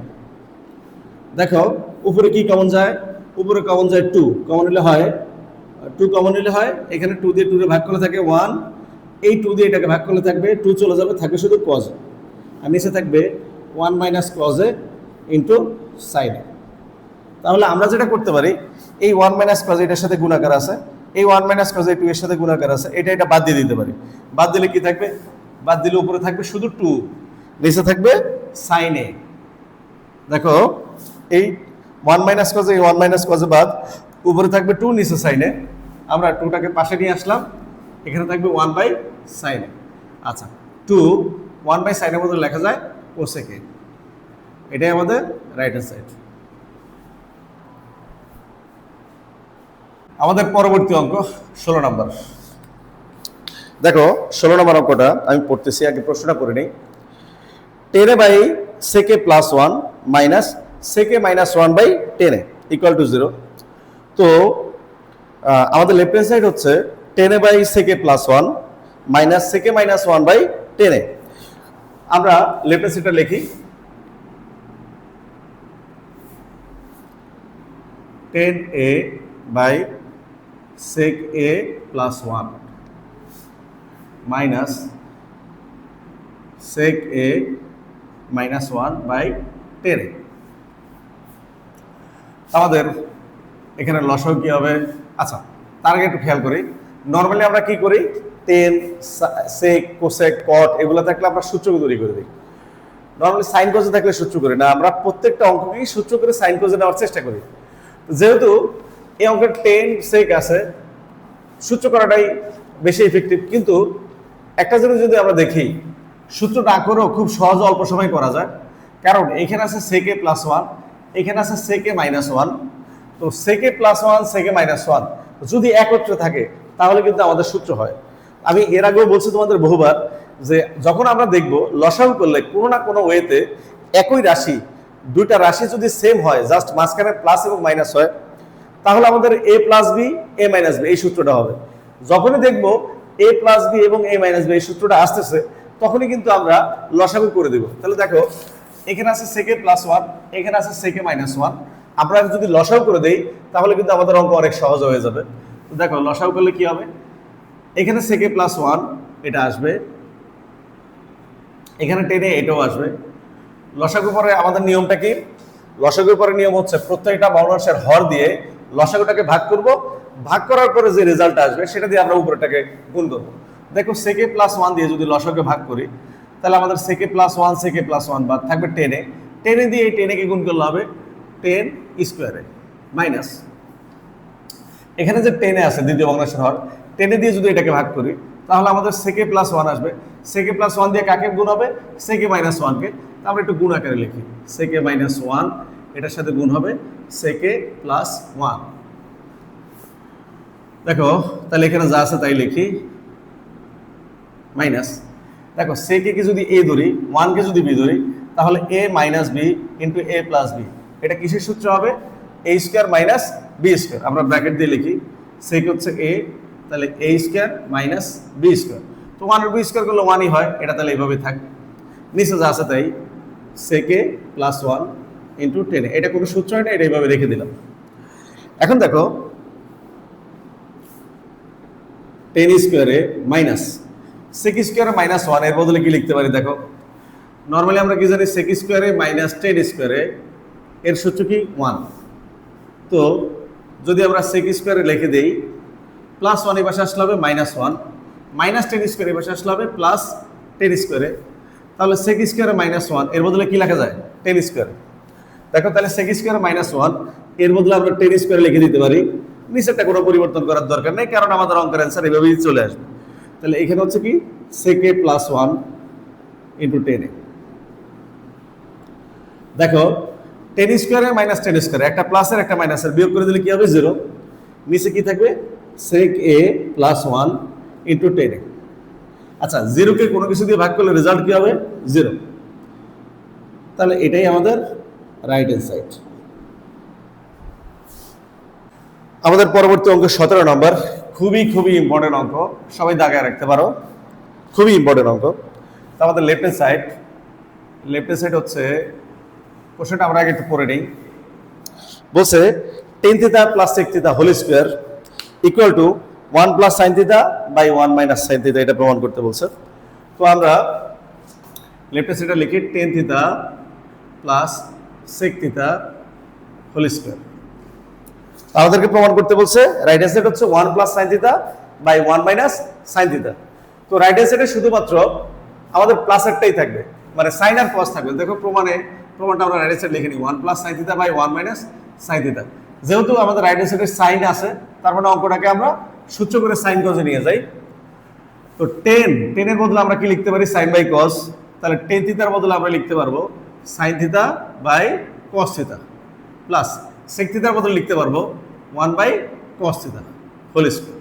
দেখো উপরে কি কমন যায়? উপরে কমন যায় 2, কমন নিলে হয় 2, কমন নিলে হয় এখানে 2 দিয়ে 2 রে ভাগ করলে থাকে 1, এই 2 দিয়ে এটাকে ভাগ করলে থাকবে 2 চলে যাবে, থাকবে শুধু কজ। আর নিচে থাকবে 1 মাইনাস কজে ইন্টু সাইন। তাহলে আমরা যেটা করতে পারি, এই 1 মাইনাস কজে এটার সাথে গুণাকার আছে, এই 1 মাইনাস কজে 2 এর সাথে গুণাকার আছে, এটা বাদ দিয়ে দিতে পারি। বাদ দিলে কি থাকবে? বাদ দিলে উপরে থাকবে শুধু 2, নিচে থাকবে সাইন এ। দেখো এই 1 মাইনাস কজে, এই 1 মাইনাস কজে বাদ, উপরে থাকবে 2, নিচে সাইনে। আমরা 2টাকে পাশে নিয়ে আসলাম, এখানে থাকবে 1 বাই সাইনে। আচ্ছা 2 1 বাই সাইনের মধ্যে লেখা যায় কোসেকে। এটাই আমাদের রাইট হ্যান্ড সাইড। আমাদের পরবর্তী অঙ্ক 16 নম্বর। দেখো 16 নম্বর অঙ্কটা আমি পড়তেছি, আগে প্রশ্নটা পড়ে নেই। 10 by sec plus 1 minus sec minus 1 by 10 equal to 0। তো আমাদের লেফট হ্যান্ড সাইড হচ্ছে 10 by sec plus 1 minus sec minus 1 by 10। আমরা লেফট হ্যান্ড সাইডটা লিখি, 10a by sec a plus 1 minus sec a minus 1 by 10। আমাদের এখানে লসাগু কি হবে? আচ্ছা তার আগে একটু খেয়াল করি, নর্মালি আমরা কি করি, 10 sec cosec cot এগুলো থাকলে আমরা সূত্র তৈরি করে দিই। নর্মালি সাইন কজে থাকলে সূত্র করি না, আমরা প্রত্যেকটা অঙ্ককেই সূত্র করে সাইন কজে নেওয়ার চেষ্টা করি। যেহেতু এই অঙ্কের 10 sec আছে, সূত্র করাটাই বেশি ইফেক্টিভ। কিন্তু একটা জিনিস যদি আমরা দেখি, সূত্র না করেও খুব সহজ অল্প সময় করা যায়। কারণ এখানে আছে সেকে প্লাস 1, এখানে আছে সেকে মাইনাস 1। তো সেকে প্লাস 1 সেকে মাইনাস 1 যদি একত্রে থাকে তাহলে কিন্তু আমাদের সূত্র হয়। আমি এর আগেও বলছি তোমাদের বহুবার যে যখন আমরা দেখব লসাগু করলে কোনো না কোনো ওয়েতে একই রাশি, দুইটা রাশি যদি সেম হয়, জাস্ট মাঝখানে প্লাস এবং মাইনাস হয়, তাহলে আমাদের a plus B a minus B এই সূত্রটা হবে। যখনই দেখবো a প্লাস বি এবং a মাইনাস বি এই সূত্রটা আসতেছে, তখনই কিন্তু আমরা লসাগু করে দেব। তাহলে দেখো এখানে আছে সেকে প্লাস 1, এখানে আছে সেকে মাইনাস 1, আমরা যদি লসাগু করে দেই তাহলে কিন্তু আমাদের অঙ্ক অনেক সহজ হয়ে যাবে। তো দেখো লসাগু করলে কি হবে, এখানে সেকে প্লাস 1 এটা আসবে, এখানে টেনে এটাও আসবে। লসাগু পরে আমাদের নিয়মটা কি? লসাগুর পরে নিয়ম হচ্ছে প্রত্যেকটা ভগ্নাংশের হর দিয়ে লসাগুটাকে ভাগ করব, ভাগ করার পরে যে রেজাল্ট আসবে সেটা দিয়ে আমরা উপরেটাকে গুণ করব। দেখো সেকে প্লাস ওয়ান দিয়ে যদি লসাগুকে ভাগ করি তাহলে আমাদের সেকে প্লাস ওয়ান বাদ থাকবে টেনে, টেনে দিয়ে এই টেনে কে গুণ করলে হবে 10 স্কোয়ারে মাইনাস এখানে যে টেনে আছে দ্বিতীয় ভগ্নাংশের হর, টেনে দিয়ে যদি এটাকে ভাগ করি তাহলে আমাদের সেকে প্লাস ওয়ান আসবে। সেকে প্লাস ওয়ান দিয়ে কাকে গুণ হবে? সেকে মাইনাস ওয়ানকে। আমরা একটু গুণ আকারে লিখি, সেকে মাইনাস ওয়ান এটার সাথে গুণ হবে সেকে প্লাস ওয়ান। দেখো তাহলে এখানে যা আছে তাই লিখি মাইনাস, দেখো সেকে কে যদি এ ধরি, ওয়ানকে যদি বি ধরি তাহলে এ minus B into A plus B. এটা কিসের সূত্র হবে? এ স্কোয়ার মাইনাস বি স্কোয়ার। আমরা ব্র্যাকেট দিয়ে লিখি সেকে হচ্ছে এ, তাহলে এ স্কোয়ার মাইনাস বি স্কোয়ার। তো ওয়ান আর বি স্কোয়ার করলে ওয়ানই হয়, এটা তাহলে এইভাবে থাক। নিচে যা আছে তাই সেকে প্লাস ওয়ান ইন্টু টেনে, এটা কোনো সূত্র হয় না, এটা এইভাবে রেখে দিলাম। এখন দেখো 10 স্কোয়ারে মাইনাস সেক স্কোয়ারে মাইনাস ওয়ান, এর বদলে কি লিখতে পারি? দেখো নর্মালি আমরা কি জানি সেক স্কোয়ারে মাইনাস 10 স্কোয়ারে এর সূত্র কি? 1। তো যদি আমরা সেক স্কোয়ারে লিখে দেই প্লাস ওয়ান এই পাশে আসলে হবে মাইনাস ওয়ান, মাইনাস 10 স্কোয়ার এই পাশে আসলে হবে প্লাস 10 স্কোয়ারে, তাহলে সেক স্কোয়ারে মাইনাস ওয়ান এর বদলে কি লেখা যায়? 10 স্কোয়ারে। দেখো তাহলে সেক স্কোয়ারে মাইনাস ওয়ান এর বদলে আমরা 10 স্কোয়ারে লিখে দিতে পারি। নিচেরটা কোনো পরিবর্তন করার দরকার নেই, কারণ আমাদের অঙ্কের অ্যান্সার এভাবেই চলে আসবে। তাহলে এখানে হচ্ছে কি সেকে প্লাস ওয়ান ইন্টু টেনে। দেখো 10 স্কোয়ারে মাইনাস 10 স্কোয়ারে একটা প্লাসের একটা মাইনাসের বিয়োগ করে দিলে কি হবে? 0। নিচে কি থাকবে? সেক এ প্লাস ওয়ান ইন্টু টেনে। আচ্ছা, 0কে কোনো কিছু দিয়ে ভাগ করলে রেজাল্ট কি হবে? 0। তাহলে এটাই আমাদের রাইট হ্যান্ড সাইড। আমাদের পরবর্তী অঙ্ক 17 নম্বর, খুবই ইম্পর্টেন্ট অঙ্ক, সবাই দাগায় রাখতে পারো, খুবই ইম্পর্টেন্ট অঙ্ক। তো আমাদের লেফট হ্যান্ড সাইড হচ্ছে, কোশ্চেনটা আমরা আগে একটু পড়ে নিই। বলছে tan theta plus sec theta whole square equal to 1 plus sine theta by 1 minus sine theta, এটা প্রমাণ করতে বলছে। তো আমরা লেফট হ্যান্ড সাইডে লিখি tan theta plus sec theta whole square. আমাদেরকে প্রমাণ করতে বলছে রাইট হ্যান্ড সাইড হচ্ছে 1 plus sine theta by 1 minus sine theta. তো রাইট হ্যান্ড সাইডে শুধুমাত্র আমাদের প্লাসেরটাই থাকবে, মানে সাইন আর কস থাকবে। দেখো প্রমাণটা আমরা রাইট হ্যান্ড সাইড লিখে নিই 1 plus sine theta by 1 minus sine theta. যেহেতু আমাদের রাইট হ্যান্ড সাইডে সাইন আছে, তার মানে অঙ্কটাকে আমরা সূত্র করে সাইন কজে নিয়ে যাই। তো 10 এর বদলে আমরা কি লিখতে পারি? Sine by cos. তাহলে 10 থিটার বদলে আমরা লিখতে পারবো sine theta by cos theta, plus sec থিটার বদলে লিখতে পারবো 1 by cos theta whole square.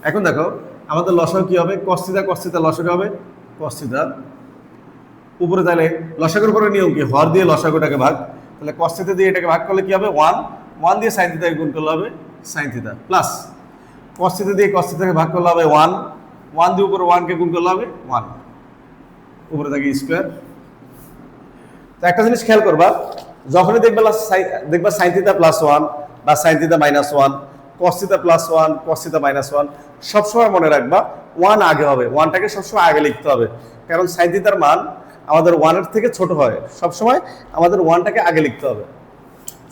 এখন দেখো আমাদের লসাগু কি হবে? কস থিটা লসাগু হবে কস থিটা। উপরে তাহলে লসাগুর উপরে নিয়ম কি? হর দিয়ে লসাগুটাকে ভাগ। তাহলে কস থিটা দিয়ে এটাকে ভাগ করলে কি হবে? 1 দিয়ে সাইন থিটাকে গুণ করলে হবে sine theta, plus cos theta দিয়ে কস থিটাকে ভাগ করলে হবে 1 দিয়ে উপরে 1 কে গুণ করলে হবে 1, উপরে থাকে স্কোয়ার। তো একটা জিনিস খেয়াল করবা, যখনই দেখবা সাইন থিটা প্লাস 1 বা সাইন থিটা মাইনাস 1, কস theta plus 1 cos theta minus 1, সবসময় মনে রাখবা 1 আগে হবে, 1টাকে সবসময় আগে লিখতে হবে, কারণ সাইন থিটার মান আমাদের 1 এর থেকে ছোট হয়, সবসময় আমাদের 1টাকে আগে লিখতে হবে।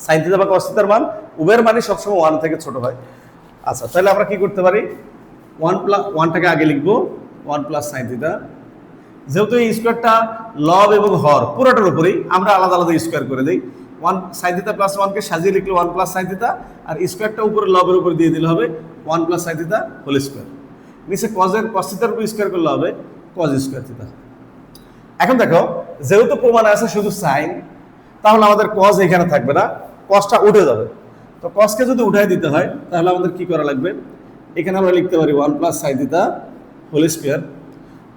সাইন থিটা বা কস থিটার মান উভয়ের মানই সবসময় 1 থেকে ছোট হয়। আচ্ছা, তাহলে আমরা কি করতে পারি? 1টাকে আগে লিখবো 1 প্লাস সাইন থিটা। যেহেতু এই স্কোয়ারটা লব এবং হর পুরোটার উপরেই, আমরা আলাদা স্কোয়ার করে দিই। 1 সাইন থিটা প্লাস 1কে সাজিয়ে লিখলে 1 প্লাস সাইন থিটা, আর স্কোয়ারটা উপরে লবের উপর দিয়ে দিলে হবে 1 plus sine theta whole square. নিচে কস থিটার উপর স্কোয়ার করলে হবে কস স্কোয়ার থিটা। এখন দেখো যেহেতু প্রমাণ আছে শুধু সাইন, তাহলে আমাদের কস এখানে থাকবে না, কসটা উঠে যাবে। তো কসকে যদি উঠাই দিতে হয় তাহলে আমাদের কি করা লাগবে? এখানে আমরা লিখতে পারি 1 plus sine theta whole square.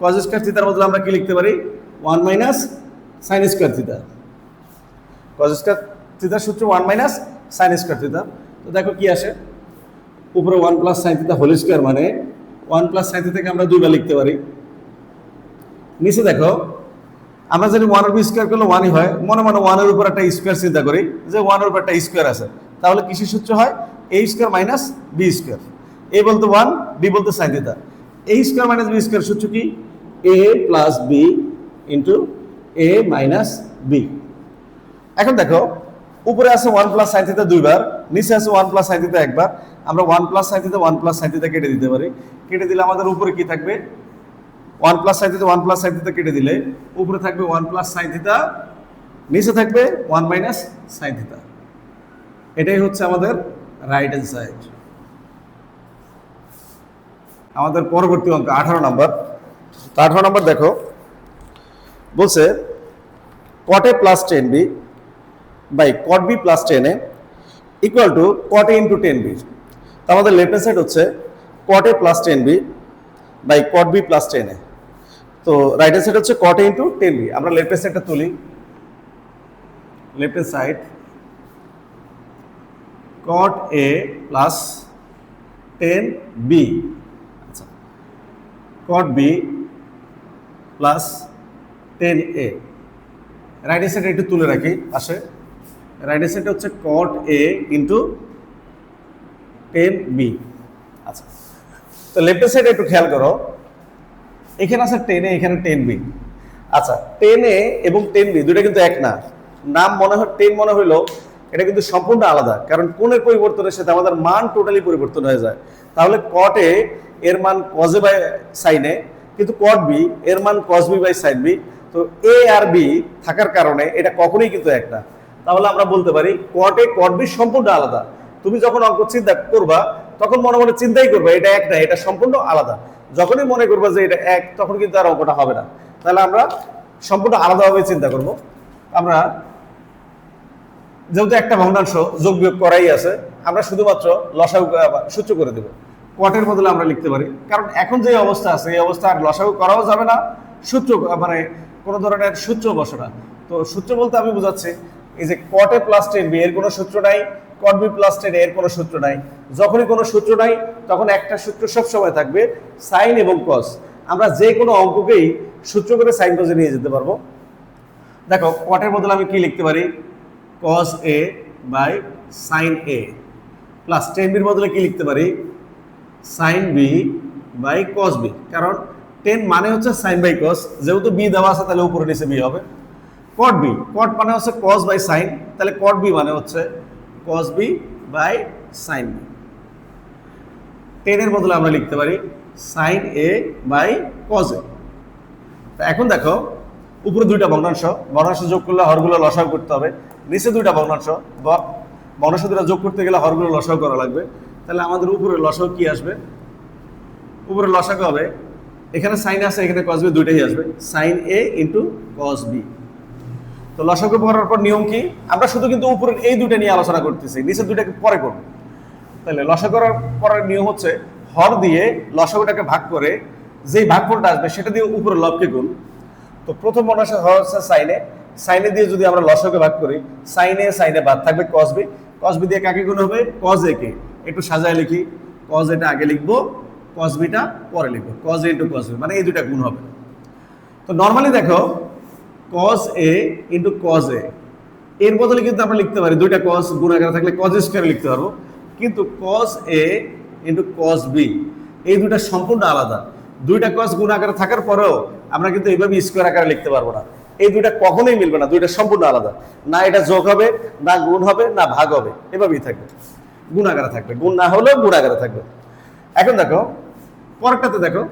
Cos square থিটার বদলে আমরা কি লিখতে পারি? 1 minus sine square theta. Cos square থিটার সূত্র 1 মাইনাস সাইন স্কোয়ার থিটা। তো দেখো কি আসে, উপরে 1 plus sine theta whole square, মানে 1 প্লাস সাইন থিটাকে আমরা দুইবার লিখতে পারি। নিচে দেখো আমরা যদি 1 এর উপর স্কোয়ার করলে 1ই হয়, মনে 1 এর উপর একটা স্কোয়ার চিন্তা করি যে 1 এর উপর একটা স্কোয়ার আছে, তাহলে কিসের সূত্র হয়? a square minus b square. a বলতে 1, b বলতে sine theta. a square minus b square সূত্র কি? a plus b into A minus B. এখন দেখো উপরে আছে 1 প্লাস সাইন থিটা দুইবার, নিচে আছে 1 প্লাস সাইন থিটা একবার। আমরা 1 plus sine theta 1 plus sine theta কেটে দিতে পারি। কেটে দিলে আমাদের উপরে কি থাকবে? 1 plus sine theta 1 plus sine theta কেটে দিলে উপরে থাকবে 1 প্লাস সাইন থিটা, নিচে থাকবে 1 মাইনাস সাইন থিটা। এটাই হচ্ছে আমাদের রাইট হ্যান্ড সাইড। আমাদের পরবর্তী অঙ্ক 18 নম্বর। 18 নম্বর দেখো বলছে cot a plus 10b by cot b plus 10a equal to cot a into 10b। তো আমাদের লেফট হ্যান্ড সাইড হচ্ছে cot a plus 10b by cot b plus 10a। তো রাইট হ্যান্ড সাইড হচ্ছে cot a ইন্টু 10b। আমরা left hand সাইডটা তুলি। Left hand side cot a plus 10b, আচ্ছা cot b plus 10a। Right hand সাইডে একটু তুলে রাখি পাশে। রাইট হ্যান্ড সাইডে হচ্ছে cot a ইন্টু 10b। আচ্ছা, তো লেফট হ্যান্ড সাইডে একটু খেয়াল করো, এখানে আছে 10a, এখানে 10b। আচ্ছা, 10a এবং 10b দুটো কিন্তু এক না। নাম মনে হয় 10 মনে হইলো, এটা কিন্তু সম্পূর্ণ আলাদা, কারণ কোণের পরিবর্তনের সাথে আমাদের মান টোটালি পরিবর্তন হয়ে যায়। তাহলে cot a এর মান cos a by sin a, কিন্তু cot b এর মান cos b by sin b। তো a আর b থাকার কারণে এটা কখনোই কিন্তু এক না। তাহলে আমরা বলতে পারি cot a cot b সম্পূর্ণ আলাদা। তুমি যখন অঙ্ক চিন্তা করবা তখন মনে মনে চিন্তাই করবে এটা এক না, এটা সম্পূর্ণ আলাদা। যখনই মনে করবা যে এটা এক, তখন কিন্তু আর অঙ্কটা হবে না। তাহলে আমরা সম্পূর্ণ আলাদাভাবে চিন্তা করব। আমরা যেহেতু একটা ভগ্নাংশ যোগ বিয়োগ করাই আছে, আমরা শুধুমাত্র লসাগু সূত্র করে দেব। কটের বদলে আমরা লিখতে পারি, কারণ এখন যে অবস্থা আছে এই অবস্থা আর লসাগু করাও যাবে না, সূত্র মানে কোনো ধরনের সূত্র বসে না। তো সূত্র বলতে আমি বোঝাচ্ছি এই যে cot a প্লাস 10b এর কোনো সূত্র নাই, cot b প্লাস 10a এর কোনো সূত্র নাই। যখনই কোনো সূত্র নাই তখন একটা সূত্র সবসময় থাকবে, সাইন এবং কস। আমরা যে কোনো অঙ্ককেই সূত্র করে সাইন কসে নিয়ে যেতে পারবো। দেখো কটের বদলে আমি কি লিখতে পারি? cos a by sin a plus 10b বদলে কি লিখতে পারি? sin b by cos b। কারণ 10 মানে হচ্ছে sin বাই cos, যেহেতু b দেওয়া আছে তাহলে উপরে নিচে b হবে। cot b, cot মানে হচ্ছে cos বাই sin, তাহলে cot b মানে হচ্ছে cos b by sin b। 10 এর বদলে আমরা লিখতে পারি sin a by cos a। তো এখন দেখো উপরে দুইটা ভগ্নাংশ, ভগ্নাংশ যোগ করলে হরগুলো লসাগু করতে হবে। নিচে দুইটা ভগ্নাংশ, ভগ্নাংশ দুটো যোগ করতে গেলে হরগুলো লসাগু করা লাগবে। তাহলে আমাদের উপরে লসাগু কি আসবে? উপরে লসাগু হবে, এখানে সাইন আছে এখানে cos b দুইটাই আসবে, sin a into cos b। তো লসাগু করার পর নিয়ম কি? আমরা শুধু কিন্তু উপরের এই দুইটা নিয়ে আলোচনা করতেছি, নিচের দুইটাকে পরে করব। তাহলে লসাগু করার পরের নিয়ম হচ্ছে হর দিয়ে লসাগুটাকে ভাগ করে যেই ভাগফলটা আসবে সেটা দিয়ে উপরে লবকে গুণ। তো প্রথম ভগ্নাংশ হর হচ্ছে সাইনে, সাইনে দিয়ে যদি আমরা লসাগুকে ভাগ করি, সাইনে বাদ থাকবে cos b। cos b দিয়ে কাকে গুণ হবে? cos a কে। একটু সাজায় লিখি, cos a টা আগে লিখবো, cos b টা পরে লিখবো। cos a into cos b মানে এই দুইটা গুণ হবে। তো নর্মালি দেখো cos a into cos a এর বদলে কিন্তু আমরা লিখতে পারি দুইটা cos গুণ আকারে থাকলে cos স্কয়ার লিখতে পারবো, কিন্তু cos a into cos b এই দুইটা সম্পূর্ণ আলাদা। দুইটা cos গুণ আকারে থাকার পরেও আমরা কিন্তু এইভাবে স্কয়ার আকারে লিখতে পারবো না। এই দুইটা কখনোই মিলবে না, দুইটা সম্পূর্ণ আলাদা। না এটা যোগ হবে, না গুণ হবে, না ভাগ হবে, এভাবেই থাকবে, গুণ আকারে থাকবে। গুণ না হলেও গুণ আকারে থাকবে। এখন দেখো পরেরটাতে দেখো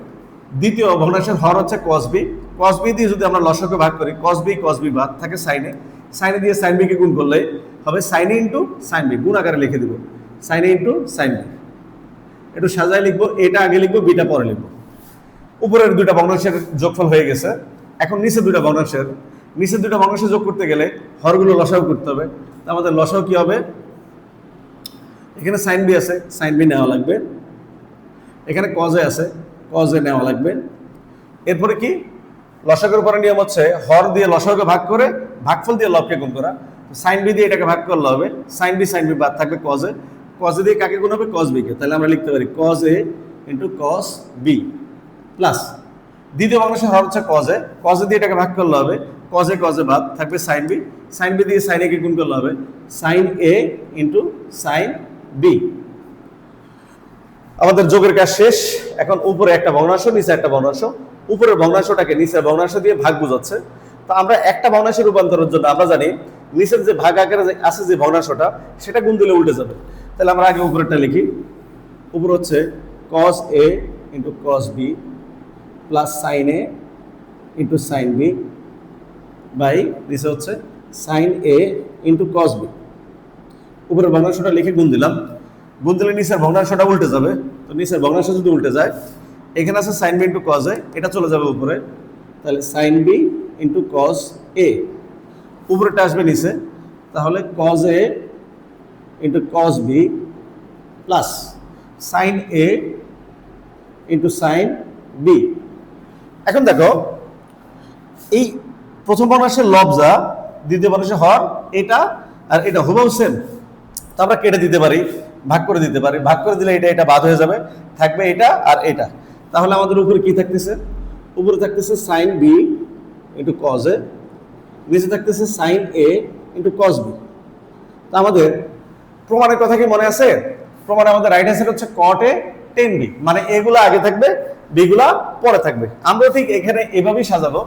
দ্বিতীয় ভগ্নাংশের হর হচ্ছে cos b। cos b দিয়ে যদি আমরা লসাগুকে ভাগ করি, cos b বাদ থাকে সাইনে, সাইনে দিয়ে sin b কে গুণ করলে হবে sin a into sin b, গুণ আকারে লিখে দিব sin a into sin b। একটু সাজায় লিখবো, এটা আগে লিখবো, বিটা পরে লিখবো। উপরের দুইটা ভগ্নাংশের যোগফল হয়ে গেছে। এখন নিচে দুইটা ভগ্নাংশ যোগ করতে গেলে হরগুলো লসাগু করতে হবে। আমাদের লসাগু কি হবে? এখানে sin b আছে, sin b নেওয়া লাগবে। এখানে cos a আছে, cos a নেওয়া লাগবে। এরপরে কি? লসাগুর পরে নিয়ম হচ্ছে হর দিয়ে লসাগুকে ভাগ করে ভাগফল দিয়ে লবকে গুণ করা। sin b দিয়ে এটাকে ভাগ করলে হবে sin b বাদ থাকবে cos a। cos a দিয়ে কাকে গুণ হবে? cos b কে। তাহলে আমরা লিখতে পারি cos a into cos b plus দ্বিতীয় ভগ্নাংশের হর হচ্ছে cos a দিয়ে এটাকে ভাগ করলে হবে cos a বাদ থাকবে sin b দিয়ে sin a কে গুণ করলে হবে sin a into sin b। আমাদের যোগের কাজ শেষ। এখন উপরে একটা ভগ্নাংশ, নিচে একটা ভগ্নাংশ। উপরের ভগ্নাংশটাকে নিচের ভগ্নাংশ দিয়ে ভাগ বোঝাচ্ছে। তো আমরা একটা ভগ্নাংশে রূপান্তরের জন্য আমরা জানি নিচের যে ভাগ আকারে আছে যে ভগ্নাংশটা সেটা গুণ দিলে উল্টে যাবে। তাহলে আমরা আগে উপরেরটা লিখি। উপর হচ্ছে cos a into cos b plus sin a into sin b by নিচে হচ্ছে sin a into cos b। উপরের ভগ্নাংশটা লিখে গুণ দিলাম, গুণ দিলে নিচের ভগ্নাংশটা উল্টে যাবে। তো নিচের ভগ্নাংশ যদি উল্টে যায়, এখানে আছে sin b into cos a, এটা চলে যাবে উপরে, তাহলে sin b into cos a, উপরেটা আসবে নিচে, তাহলে cos a into cos b plus sin a into sin b। এখন দেখো এই প্রথম ভগ্নাংশের লব্জা দ্বিতীয় ভগ্নাংশের হর এটা আর এটা হুবহু সেম, তো আমরা কেটে দিতে পারি, ভাগ করে দিতে পারি। ভাগ করে দিলে এটা এটা বাদ হয়ে যাবে, থাকবে এটা আর এটা। তাহলে আমাদের উপরে কি থাকতেছে? উপরে থাকতেছে sin b into cos a, নিচে থাকতেছে sin a into cos b। তো আমাদের প্রমাণের কথা কি মনে আছে? প্রমাণে আমাদের রাইট হ্যান্ড সাইড হচ্ছে cot a tan b, মানে এগুলা আগে থাকবে বিগুলা পরে থাকবে। আমরা ঠিক এখানে এভাবেই সাজাবো,